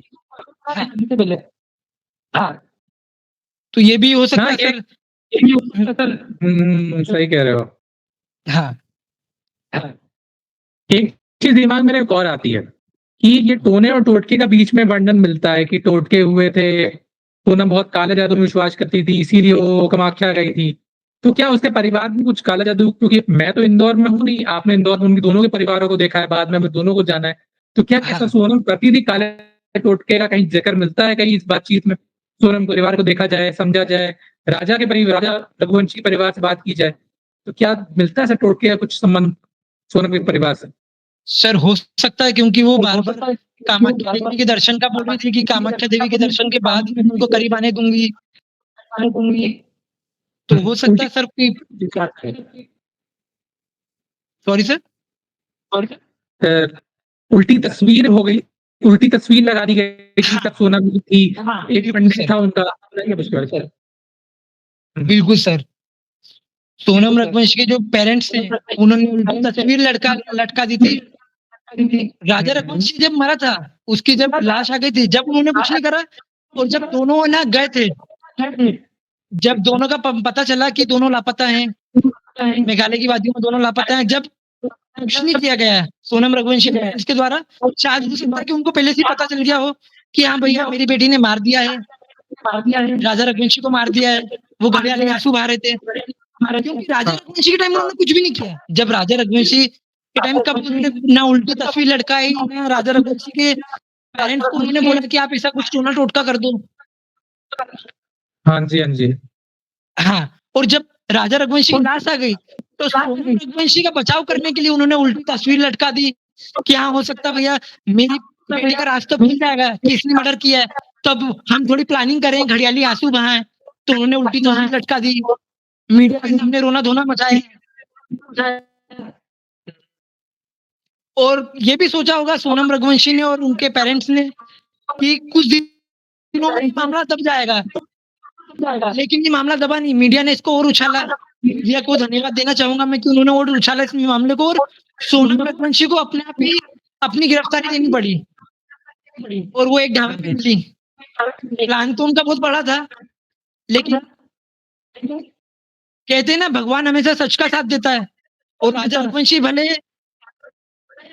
हाँ, तो ये भी हो सकता है सर। सही कह रहे हो। हाँ, एक चीज दिमाग में एक और आती है कि ये टोने और टोटके का बीच में वर्णन मिलता है कि टोटके हुए थे, पूनम बहुत काले जादू में विश्वास करती थी इसीलिए वो कामाख्या गई थी। तो क्या उसके परिवार में कुछ काला जादू, क्योंकि मैं तो इंदौर में हूँ नहीं, आपने इंदौर में उनके दोनों के परिवारों को देखा है, बाद में हमें दोनों को जाना है, तो क्या ऐसा हाँ। सोनम प्रति थी काले टोटके का कहीं जिक्र मिलता है कहीं इस बातचीत में? सोनम परिवार को देखा जाए, समझा जाए, राजा के परिवार, राजा रघुवंशी के परिवार से बात की जाए, तो क्या मिलता है ऐसा टोटके का कुछ संबंध सोनम के परिवार से? सर हो सकता है, क्योंकि वो बार-बार कामाख्या देवी के दर्शन का बोल रही थी कि कामाख्या देवी के दर्शन के बाद ही मैं उनको करीब आने दूँगी। तो हो सकता है सर कि सॉरी सर? उल्टी तस्वीर हो गई, उल्टी तस्वीर लगा दी गई कि तब सोनम थी, एक पंडित था उनका, सर। बिल्कुल सर। सोनम रघुवंशी के जो पेरेंट्स थे, उन्होंने उल्टी तस्वीर लटका दी थी। राजा रघुवंशी जब मरा था, उसकी जब लाश आ गई थी, जब उन्होंने कुछ नहीं करा, और जब दोनों ना गए थे, जब दोनों का पता चला कि दोनों लापता हैं, मेघालय की वादियों में दोनों लापता हैं, जब कुछ नहीं किया गया है सोनम रघुवंशी पेरेंट्स के द्वारा, शायद हो सकता है कि उनको पहले से ही पता चल गया हो कि हाँ भैया मेरी बेटी ने मार दिया है, राजा रघुवंशी को मार दिया है। वो घड़ियाल में आंसू बहा रहे थे, क्योंकि राजा रघुवंशी के टाइम उन्होंने कुछ भी नहीं किया। जब राजा रघुवंशी के टाइम कब उन्होंने ना उल्टी तस्वीर लटकाई, ना राजा रघुवंशी के पेरेंट्स को उन्होंने बोला कि आप ऐसा कुछ टोना टोटका कर दो। हाँ जी, हाँ जी। हाँ, और जब राजा रघुवंशी की लाश आ गई, तो सोनम रघुवंशी का बचाव करने के लिए उन्होंने उल्टी तस्वीर लटका दी कि हाँ हो सकता है भैया मेरी बेटी का रास्ता खुल जाएगा कि इसने मर्डर किया है, तब हम थोड़ी प्लानिंग करें, घड़ियाली आंसू बहाएं, तो उन्होंने उल्टी तस्वीर लटका दी, मीडिया के सामने रोना धोना मचाए। और ये भी सोचा होगा सोनम रघुवंशी ने और उनके पेरेंट्स ने कि कुछ दिनों में मामला दब जाएगा, लेकिन ये मामला दबा नहीं, मीडिया ने इसको और उछाला। मीडिया को धन्यवाद देना चाहूंगा मैं कि उन्होंने और उछाला इस मामले को, और सोनम रघुवंशी को अपने आप ही अपनी गिरफ्तारी देनी पड़ी, और वो एक ढाबे पे मिली। प्लान तो उनका बहुत बड़ा था, लेकिन कहते हैं ना भगवान हमेशा सच का साथ देता है, और राजा रघुवंशी भले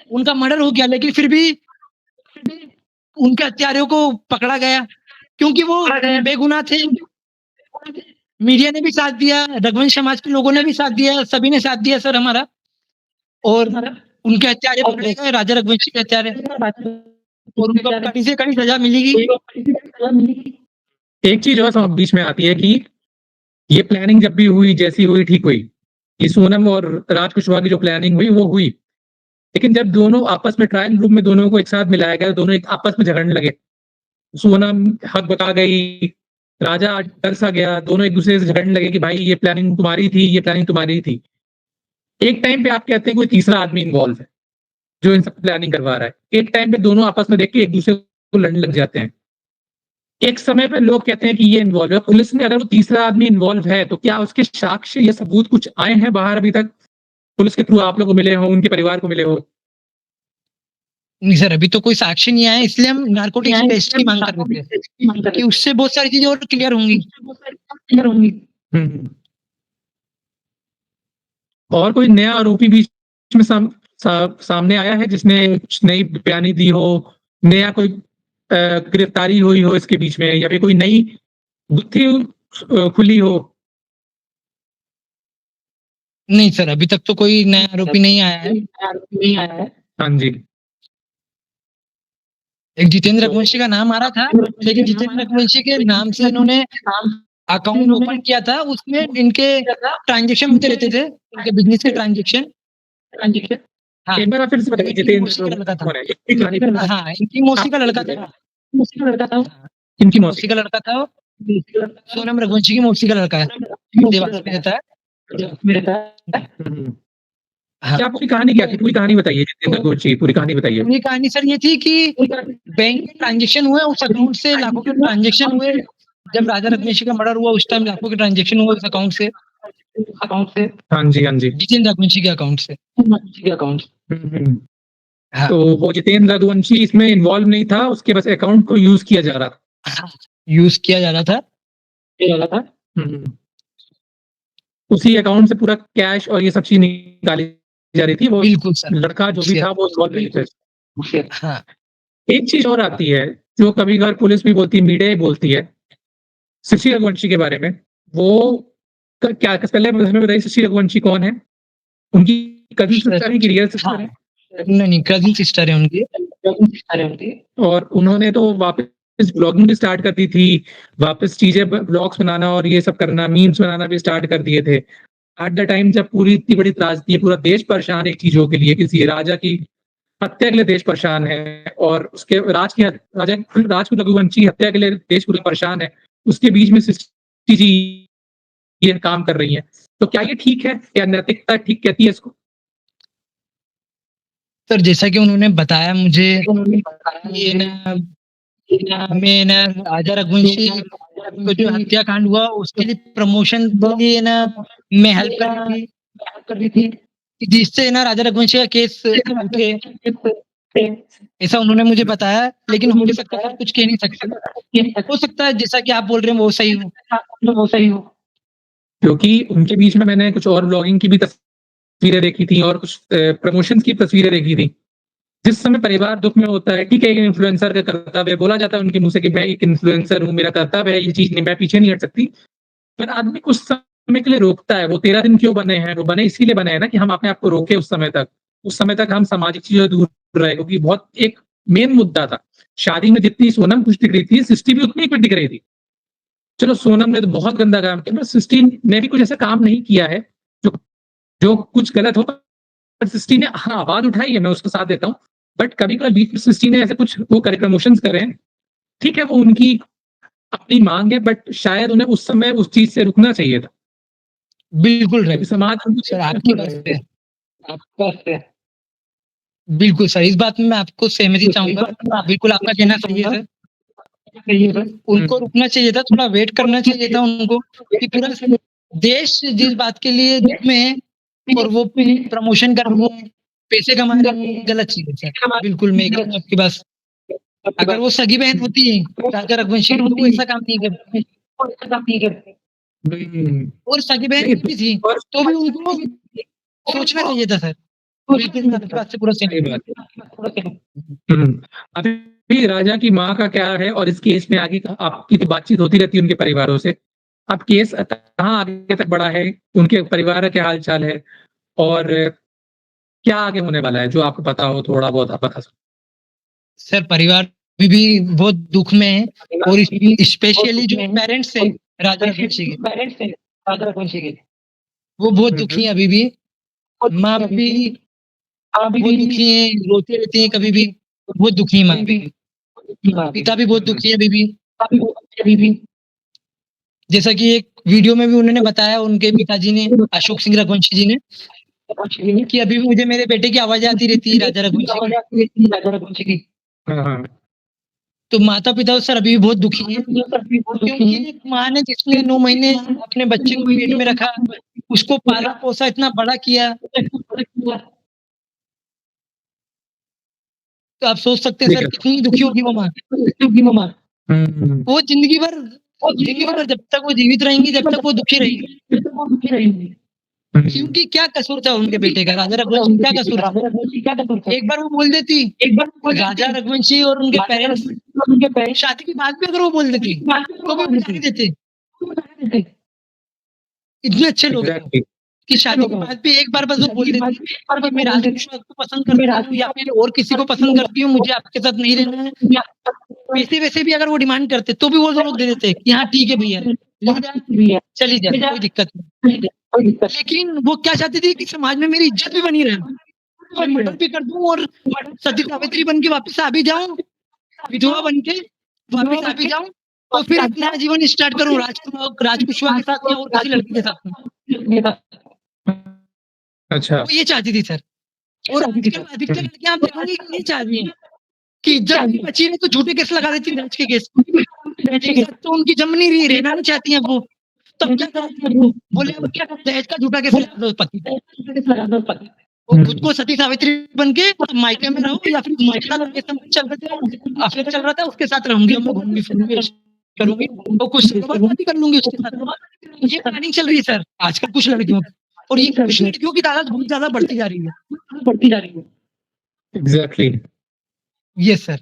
उनका मर्डर हो गया, लेकिन फिर भी उनके हत्यारों को पकड़ा गया, क्योंकि वो बेगुनाह थे। मीडिया ने भी साथ दिया, रघुवंश समाज के लोगों ने भी साथ दिया, सभी ने साथ दिया सर हमारा, और उनके हत्यारे पकड़े गए, राजा रघुवंशी के हत्यारे, और उनको कड़ी से कड़ी सजा मिलेगी। एक चीज और बीच में आती है कि ये प्लानिंग जब भी हुई, जैसी हुई ठीक हुई, ये सोनम और राज कुशवाहा की जो प्लानिंग हुई वो हुई, लेकिन जब दोनों आपस में ट्रायल रूम में दोनों को एक साथ मिलाया गया, दोनों एक आपस में झगड़ने लगे, सोनम हक बता गई, राजा डर सा गया, दोनों एक दूसरे से झगड़ने लगे कि भाई ये प्लानिंग तुम्हारी थी, ये प्लानिंग तुम्हारी थी। एक टाइम पे आप कहते हैं कोई तीसरा आदमी इन्वॉल्व है जो इन सब प्लानिंग करवा रहा है, एक टाइम पे दोनों आपस में देख के एक दूसरे को लड़ने लग जाते हैं। एक समय पे लोग कहते हैं कि ये इन्वॉल्व है, पुलिस ने अगर वो तीसरा आदमी इन्वॉल्व है तो क्या उसके साक्ष्य या सबूत कुछ आए हैं बाहर अभी तक, पुलिस के थ्रू आप लोग को मिले हो, उनके परिवार को मिले हो? नहीं सर, अभी तो कोई साक्ष्य नहीं आया, इसलिए हम नार्कोटिक्स टेस्ट की मांग कर रहे थे कि उससे बहुत सारी चीजें और क्लियर होंगी। हम्म। और कोई नया आरोपी बीच में सामने आया है जिसने कुछ नई बयानी दी हो, नया कोई गिरफ्तारी हुई हो इसके बीच में, या फिर कोई नई गुत्थी खुली हो? नहीं सर, अभी तक तो कोई नया आरोपी नहीं आया है। हाँ जी। एक जितेंद्र रघुवंशी का नाम आ रहा था, लेकिन जितेंद्र रघुवंशी के नाम से इन्होंने अकाउंट ओपन किया था, उसमें इनके ट्रांजेक्शन होते रहते थे, इनके बिजनेस के ट्रांजेक्शन। हाँ, एक बार आप फिर से बताइए, इनकी जितेंद्र मौसी का लड़का था। कौन है? एक कहानी पे हाँ, इनकी मौसी का लड़का था। हाँ, हाँ, इनकी मौसी का लड़का था, सोनम रघुवंशी की मौसी का लड़का है, देवास में रहता है। हाँ, क्या पूरी कहानी क्या थी? पूरी कहानी बताइए जितेंद्र रघुवंशी की, पूरी कहानी बताइए। ये कहानी सर ये थी कि बैंक में ट्रांजेक्शन हुए, उस अकाउंट से लाखों के ट्रांजेक्शन हुए। जब राजा रत्नेशी का मर्डर हुआ, उस टाइम लाखों के ट्रांजेक्शन हुए उस अकाउंट से, हाँ जी, हाँ जी। जितेंद्र रघुवंशी के अकाउंट से। हम्म। हाँ, तो वो जितेंद्र रघुवंशी इसमें इन्वॉल्व नहीं था, उसके बस अकाउंट को यूज किया जा रहा था। हाँ, यूज किया जा रहा था। हम्म। उसी अकाउंट से पूरा कैश और ये सब चीज निकाली जा रही थी। वो बिल्कुल सर। लड़का जो भी था वो इन्वॉल्व नहीं था। हाँ, एक चीज और आती है जो कभी कभार पुलिस भी बोलती है, मीडिया भी बोलती है, शशि रघुवंशी के बारे में। वो क्या पहले हमें बताइए, शशि रघुवंशी कौन है? उनकी कजिन सिस्टर है कि रियल सिस्टर है? नहीं, कजिन सिस्टर है उनकी। और उन्होंने तो वापस ब्लॉगिंग भी स्टार्ट कर दी थी, वापस चीजें ब्लॉग्स बनाना और ये सब करना, मीम्स बनाना भी स्टार्ट कर दिए थे। एट द टाइम जब पूरी इतनी बड़ी त्रासदी है, पूरा देश परेशान एक चीजों के लिए, किसी राजा की हत्या के लिए देश परेशान है, और उसके राजा राजपूत रघुवंशी हत्या के लिए देश पूरा परेशान है, उसके बीच में सृष्टि जी ये काम कर रही है। तो क्या ये ठीक है? क्या नैतिकता ठीक कहती है इसको? सर जैसा कि उन्होंने बताया मुझे, ये ना राजा रघुवंशी को जो हत्याकांड हुआ उसके लिए प्रमोशन के लिए ना मैं हेल्प कर रही थी, जिससे ना राजा रघुवंशी का केस उठे, ऐसा उन्होंने मुझे बताया। लेकिन हो नहीं सकता सर, कुछ कह नहीं सकते। हो सकता है जैसा कि आप बोल रहे हैं वो सही हो। क्योंकि उनके बीच में मैंने कुछ और ब्लॉगिंग की भी तस्वीरें देखी थी और कुछ प्रमोशन की तस्वीरें देखी थी। जिस समय परिवार दुख में होता है, ठीक है, एक इन्फ्लुएंसर का कर्तव्य बोला जाता है उनके मुंह से कि मैं एक इन्फ्लुएंसर हूँ, मेरा कर्तव्य है, ये चीज नहीं, मैं पीछे नहीं हट सकती। पर आदमी कुछ समय के लिए रोकता है। वो 13 दिन क्यों बने हैं? वो बने इसीलिए बने हैं ना कि हम अपने आप को रोके उस समय तक। उस समय तक हम सामाजिक चीजों से दूर रहे, क्योंकि बहुत एक मेन मुद्दा था। शादी में जितनी सोनम खुश दिख रही थी, सृष्टि भी उतनी खुश दिख रही थी। चलो सोनम ने तो बहुत गंदा काम किया, पर सृष्टि ने भी कुछ ऐसा काम नहीं किया है जो जो कुछ गलत हो। पर सृष्टि ने हाँ आवाज उठाई है, मैं उसका साथ देता हूँ। बट कभी कभी बीच में सृष्टि ने ऐसे कुछ वो करे, प्रमोशन करे हैं, ठीक है, वो उनकी अपनी मांग है, बट शायद उन्हें उस समय उस चीज से रुकना चाहिए था। बिल्कुल क्योंकि राइट समाज सर, आपकी बात पे बिल्कुल सर, इस बात में मैं आपको सहमति चाहूंगा। बिल्कुल आपका कहना सही है सर। उनको रुकना चाहिए था, थोड़ा वेट करना चाहिए था उनको, कि पूरा देश जिस बात के लिए दुख में है और वो प्रमोशन कर रहे हैं, पैसे कमा रहे हैं, गलत चीज है सर। बिल्कुल मैं एकदम आपकी बात, अगर वो सगी बहन होती राजा रघुवंशी की, तो वो ऐसा काम नहीं करती। और सगी बहन भी थी तो भी उनको सोचना चाहिए था सर। बिल्कुल मैं आपकी बात से पूरा सहमत हूँ। अभी राजा की माँ का क्या है, और इस केस में आगे आपकी तो बातचीत होती रहती है उनके परिवारों से। अब केस कहाँ आगे तक बढ़ा है, उनके परिवार का क्या हाल चाल है, और क्या आगे होने वाला है, जो आपको पता हो थोड़ा बहुत आप बता सकते? सर परिवार भी बहुत दुख में है, और स्पेशली जो पेरेंट्स है राजा रघुवंशी के, वो बहुत दुखी है अभी भी। माँ भी बहुत दुखी है, रोती रहती है कभी भी, बहुत दुखी है माँ भी। पिता भी बहुत दुखी है अभी भी। जैसा कि एक वीडियो में भी उन्होंने बताया, उनके पिताजी ने, अशोक सिंह रघुवंशी जी ने, कि अभी भी मुझे मेरे बेटे की आवाज़ आती रहती है राजा रघुवंशी की। हाँ, तो माता-पिता सर अभी भी बहुत दुखी हैं, क्योंकि एक माँ ने जिसने 9 महीने अपने बच्चे को पेट में रखा, उसको पाला-पोसा, इतना बड़ा किया, तो आप सोच सकते हैं सर कितनी दुखी होगी वो माँ। वो ज़िंदगी भर जब तक वो जीवित रहेंगी, जब तक वो दुखी रहेंगी। क्योंकि क्या कसूर था उनके बेटे का, राजा रघुवंशी क्या कसूर था? एक बार वो बोल देती, राजा रघुवंशी और उनके पेरेंट्स शादी के बाद भी अगर वो बोल देती तो भी बता नहीं देते। इतने अच्छे लोग हैं एग्जैक्टली कि शादी के बाद भी एक बार बस वो बोल देती कि मैं राजकुमार को पसंद करती हूँ या फिर और किसी को पसंद करती हूँ, मुझे आपके साथ नहीं रहना है। पैसे वैसे भी अगर वो डिमांड करते तो भी वो लोग दे देते कि हाँ ठीक है भैया, ले जा, चली जा, कोई दिक्कत नहीं। लेकिन वो क्या चाहती थी कि समाज में मेरी इज्जत भी बनी रहे, मैं मर्डर भी कर दूं और सती सावित्री बन के वापस आ भी जाऊं, विधवा बन के वापस आ भी जाऊं और फिर अपना जीवन स्टार्ट करूं राजकुशवा के साथ या और किसी लड़की के साथ। अच्छा वो ये चाहती थी सर। और आजकल अधिकतर लड़कियां आप देखोगे कि ये चाह रही हैं कि इज्जत नहीं बची नहीं तो झूठे केस लगा देती हैं, दहेज के केस। तो उनकी जम नहीं रही, रहना नहीं चाहती हैं वो। तब क्या करती है वो? बोले अब क्या दहेज का झूठा केस लगा दो पति पे। वो खुद को सती सावित्री बन के मायके में रहो या फिर मायके का चल रहा था, अफेयर चल रहा था, उसके साथ रहूंगी, मैं घूमूंगी फिरूंगी ऐश करूंगी और कुछ सालों बाद शादी कर लूंगी उसके साथ। ये प्लानिंग चल रही है सर आजकल कुछ लड़कियों की, और ये कुछ लड़कियों की तादाद बहुत ज्यादा बढ़ती जा रही है। Exactly yes sir.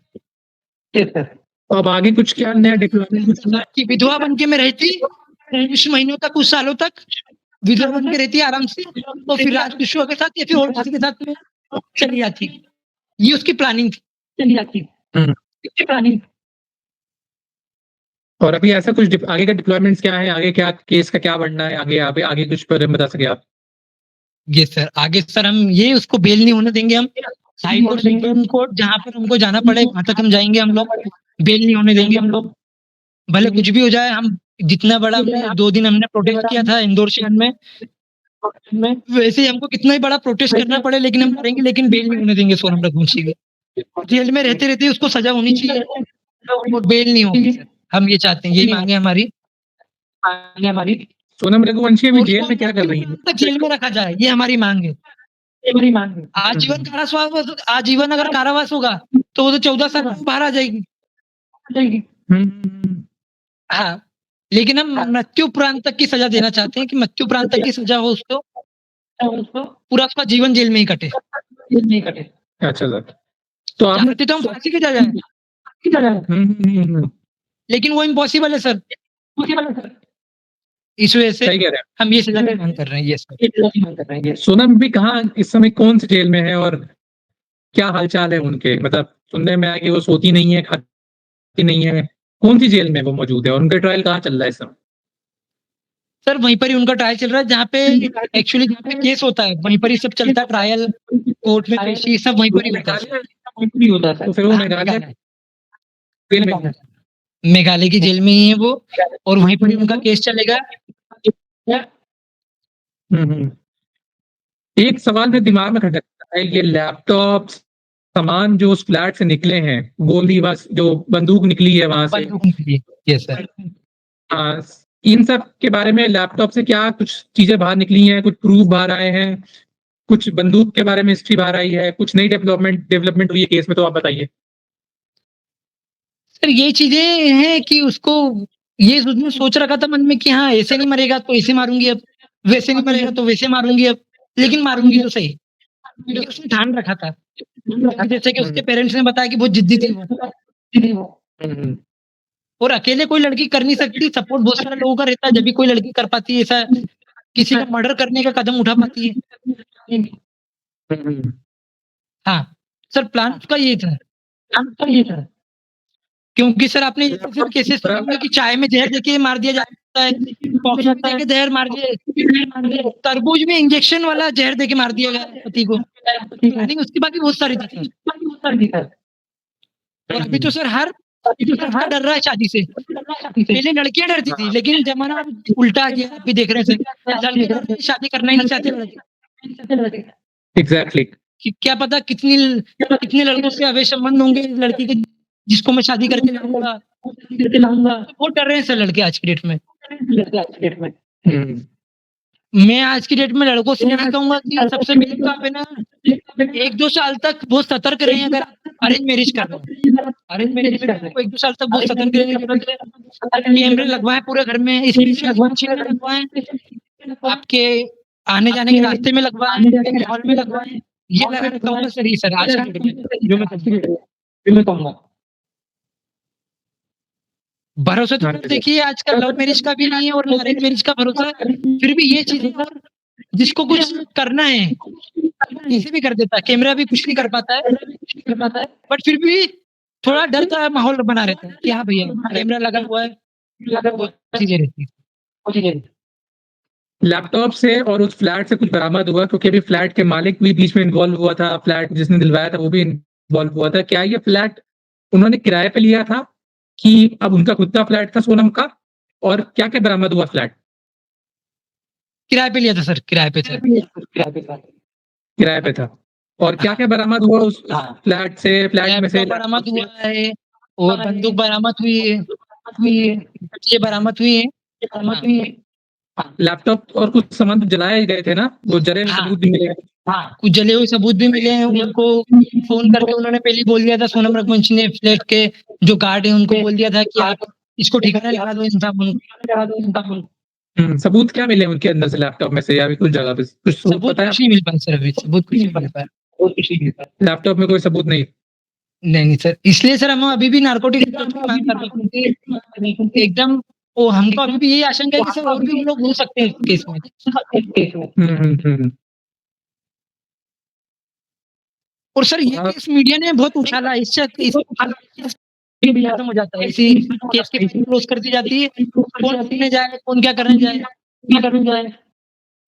अब आगे कुछ क्या नया डेवलपमेंट? कि विधवा बन के मैं रहती कुछ महीनों तक, कुछ सालों तक विधवा बन के रहती आराम से, तो फिर राजकुशवा के साथ या फिर और किसी के साथ में चली जाती। ये उसकी प्लानिंग थी, चली जाती। और अभी ऐसा कुछ आगे का डिप्लॉयमेंट्स क्या है, आगे क्या केस का क्या बढ़ना है, आगे आगे आगे कुछ पर बता सके आप? ये सर आगे सर हम ये उसको बेल नहीं होने देंगे, हम हाई कोर्ट सुप्रीम कोर्ट जहाँ पर हमको जाना पड़े वहां तक हम जाएंगे, हम लोग बेल नहीं होने देंगे हम लोग, भले कुछ भी हो जाए। हम जितना बड़ा 2 दिन हमने प्रोटेस्ट किया था इंदौर शहर में, वैसे ही हमको कितना ही बड़ा प्रोटेस्ट करना पड़े लेकिन हम करेंगे, लेकिन बेल नहीं होने देंगे सोनम रघुवंशी की। जेल में रहते रहते उसको सजा होनी चाहिए और बेल नहीं होगी सर। हम ये चाहते हैं, यही मांगे हमारी। सोनम रघुवंशी अभी जेल में क्या कर रही है? तक जेल में रखा जाए, ये हमारी मांग है। आजीवन कारावास, आजीवन अगर कारावास होगा तो वो तो 14 साल में बाहर आ जाएगी। हाँ, लेकिन हम मृत्युपरांत तक की सजा देना चाहते हैं कि मृत्युपरांत तक की सजा हो उसको, पूरा उसका जीवन जेल में ही कटे। अच्छा सर, तो आप चाहते तो हम फांसी की सजा, लेकिन वो इम्पॉसिबल है सर। इस वजह से सही कह रहे हम ये सजा की मांग कर रहे हैं। यस हैं। सोनम भी कहाँ इस समय कौन से जेल में है और क्या हालचाल है उनके? मतलब सुनने में आया कि वो सोती नहीं है, खाती नहीं है, कौन सी जेल में वो मौजूद है और उनका ट्रायल कहाँ चल रहा है इस समय? सर वहीं पर ही उनका ट्रायल चल रहा है, जहाँ पे एक्चुअली जहाँ पे केस होता है वहीं पर ही सब चलता है, ट्रायल कोर्ट में पेशी सब वहीं पर ही होता है। तो फिर वो मेघालय जेल में मेघालय की जेल में ही है वो, और वहीं पर ही उनका केस चलेगा। एक सवाल मेरे दिमाग में खटकता है, ये लैपटॉप सामान जो उस फ्लैट से निकले हैं, गोली बस जो बंदूक निकली है वहां से, यस सर। हाँ, इन सब के बारे में लैपटॉप से क्या कुछ चीजें बाहर निकली हैं, कुछ प्रूफ बाहर आए हैं, कुछ बंदूक के बारे में हिस्ट्री बाहर आई है, कुछ नई डेवलपमेंट हुई है केस में, तो आप बताइए। सर ये चीजें हैं कि उसको ये उसने सोच रखा था मन में कि हाँ ऐसे नहीं मरेगा तो ऐसे मारूंगी, अब वैसे नहीं मरेगा तो वैसे मारूंगी, अब लेकिन मारूंगी तो सही, क्योंकि उसने ठान रखा था। जैसे कि उसके पेरेंट्स ने बताया कि बहुत जिद्दी थी वो, और अकेले कोई लड़की कर नहीं सकती, सपोर्ट बहुत सारे लोगों का रहता है, जब भी कोई लड़की कर पाती है ऐसा, किसी का मर्डर करने का कदम उठा पाती है। हाँ सर, प्लान उसका ये था। क्योंकि सर आपने सिर्फ केसेस सुने होंगे कि चाय में जहर देके मार दिया जाता है, कॉफी में देके जहर मार दिया, तरबूज में इंजेक्शन वाला जहर देके मार दिया गया पति को। प्लानिंग उसकी बाकी बहुत सारी थी। और अभी तो सर हर डर रहा है शादी से। पहले लड़कियां डरती थी, लेकिन जमाना अब उल्टा आ गया, अभी देख रहे हैं लड़के शादी करना ही नहीं चाहते। एग्जैक्टली। क्या पता कितने लड़कों से अवैध संबंध होंगे लड़की के, जिसको मैं शादी करके लाऊंगा। बहुत डर रहे हैं सर लड़के आज की डेट में। मैं आज की डेट में लड़कों से यही कहूंगा कि सबसे पहले तो आप है ना 1-2 साल तक बहुत सतर्क रहे। अगर अरेंज मैरिज कर रहे हैं, अरेंज मैरिज में 1-2 साल तक बहुत सतर्क रहने की जरूरत है। कैमरे लगवाएं पूरे घर में, इसलिए लगवाएं आपके आने जाने के रास्ते में लगवाएं, हॉल में लगवाएं, ये लगाना कंपल्सरी सर आज की डेट में, जो मैं कहूँगा। भरोसा तो सर देखिए आजकल लव मैरिज का भी नहीं है और अरेंज मैरिज का भरोसा, फिर भी ये चीज़ है सर, जिसको कुछ करना है, किसी भी कर देता है, कैमरा भी कुछ नहीं कर पाता है, बट फिर भी थोड़ा डर का माहौल बना रहता है कि हाँ भैया कैमरा लगा हुआ है, वो चीज़ें रहती है। लैपटॉप से और उस फ्लैट से कुछ बरामद हुआ? क्योंकि अभी फ्लैट के मालिक भी बीच में इन्वॉल्व हुआ था, फ्लैट जिसने दिलवाया था वो भी इन्वॉल्व हुआ था। क्या ये फ्लैट उन्होंने किराए पे लिया था कि अब उनका खुद का फ्लैट था सोनम का? और क्या-क्या बरामद हुआ फ्लैट? किराए पे लिया था सर, किराए पे था। किराए पे था। और क्या-क्या बरामद हुआ उस फ्लैट से? फ्लैट में से लैपटॉप बरामद हुआ है और बंदूक बरामद हुई है, ये बरामद हुई है। लैपटॉप और कुछ सामान तो जलाए गए थे ना? वो जले हुए सबूत भी मिले हैं। कुछ जले हुए सबूत भी मिले हैं, उनको फ़ोन करके उन्होंने पहले ही बोल दिया था, सोनम रघुवंशी ने फ्लैट के जो गार्ड हैं उनको बोल दिया था कि आप इसको ठिकाना लगा दो इन साबुन। सबूत क्या मिले उनके अंदर से लैपटॉप में से या अभी कुछ जगह पे? कुछ सबूत सबूत पता है? कुछ नहीं मिल पाया सर अभी, सबूत कुछ नहीं मिल पाया। लैपटॉप में कोई सबूत नहीं? नहीं सर, इसलिए सर हम अभी भी नारकोटिक्स की मांग कर रहे हैं क्योंकि एकदम वो हमको अभी भी यही आशंका है कि सर और भी लोग हो सकते हैं इस केस में। हुँ। और सर ये केस मीडिया ने बहुत उछाला, इससे खत्म हो जाता है, इसी केस की क्लोज़ कर दी जाती है, कौन पकड़ने जाए, कौन क्या करने जाए।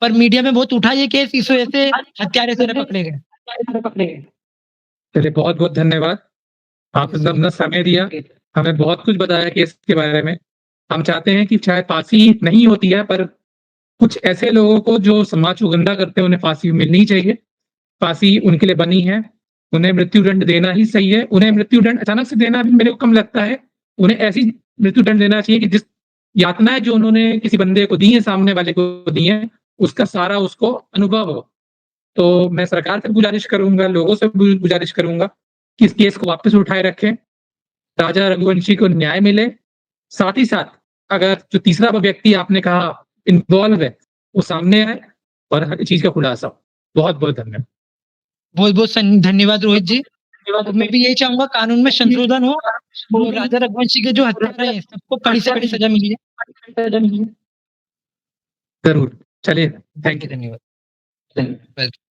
पर मीडिया में बहुत उठा ये केस, इस वजह से हत्यारे सारे पकड़े गए। चलिए बहुत-बहुत धन्यवाद। आपने अपना समय दिया, हमें बहुत कुछ बताया केस के बारे में। हम चाहते हैं कि शायद फांसी नहीं होती है पर कुछ ऐसे लोगों को जो समाज को गंदा करते हैं उन्हें फांसी मिलनी चाहिए। फांसी उनके लिए बनी है, उन्हें मृत्युदंड देना ही सही है। उन्हें मृत्युदंड अचानक से देना भी मेरे को कम लगता है। उन्हें ऐसी मृत्युदंड देना चाहिए कि जिस यातनाएँ जो उन्होंने किसी बंदे को दी हैं, सामने वाले को दी हैं, उसका सारा उसको अनुभव हो। तो मैं सरकार से गुज़ारिश करूँगा, लोगों से भी गुज़ारिश करूँगा कि इस केस को वापस उठाए रखें, राजा रघुवंशी को न्याय मिले। साथ ही साथ अगर जो तीसरा व्यक्ति आपने कहा इन्वॉल्व है, वो सामने आए और हर चीज़ का खुलासा हो। बहुत-बहुत धन्यवाद। बहुत-बहुत धन्यवाद रोहित जी। और मैं भी यही चाहूँगा कानून में संशोधन हो और राजा रघुवंशी के जो हत्यारे हैं सबको कड़ी से कड़ी सज़ा मिली है। ज़रूर। चलिए, थैंक यू। धन्यवाद। वेलकम।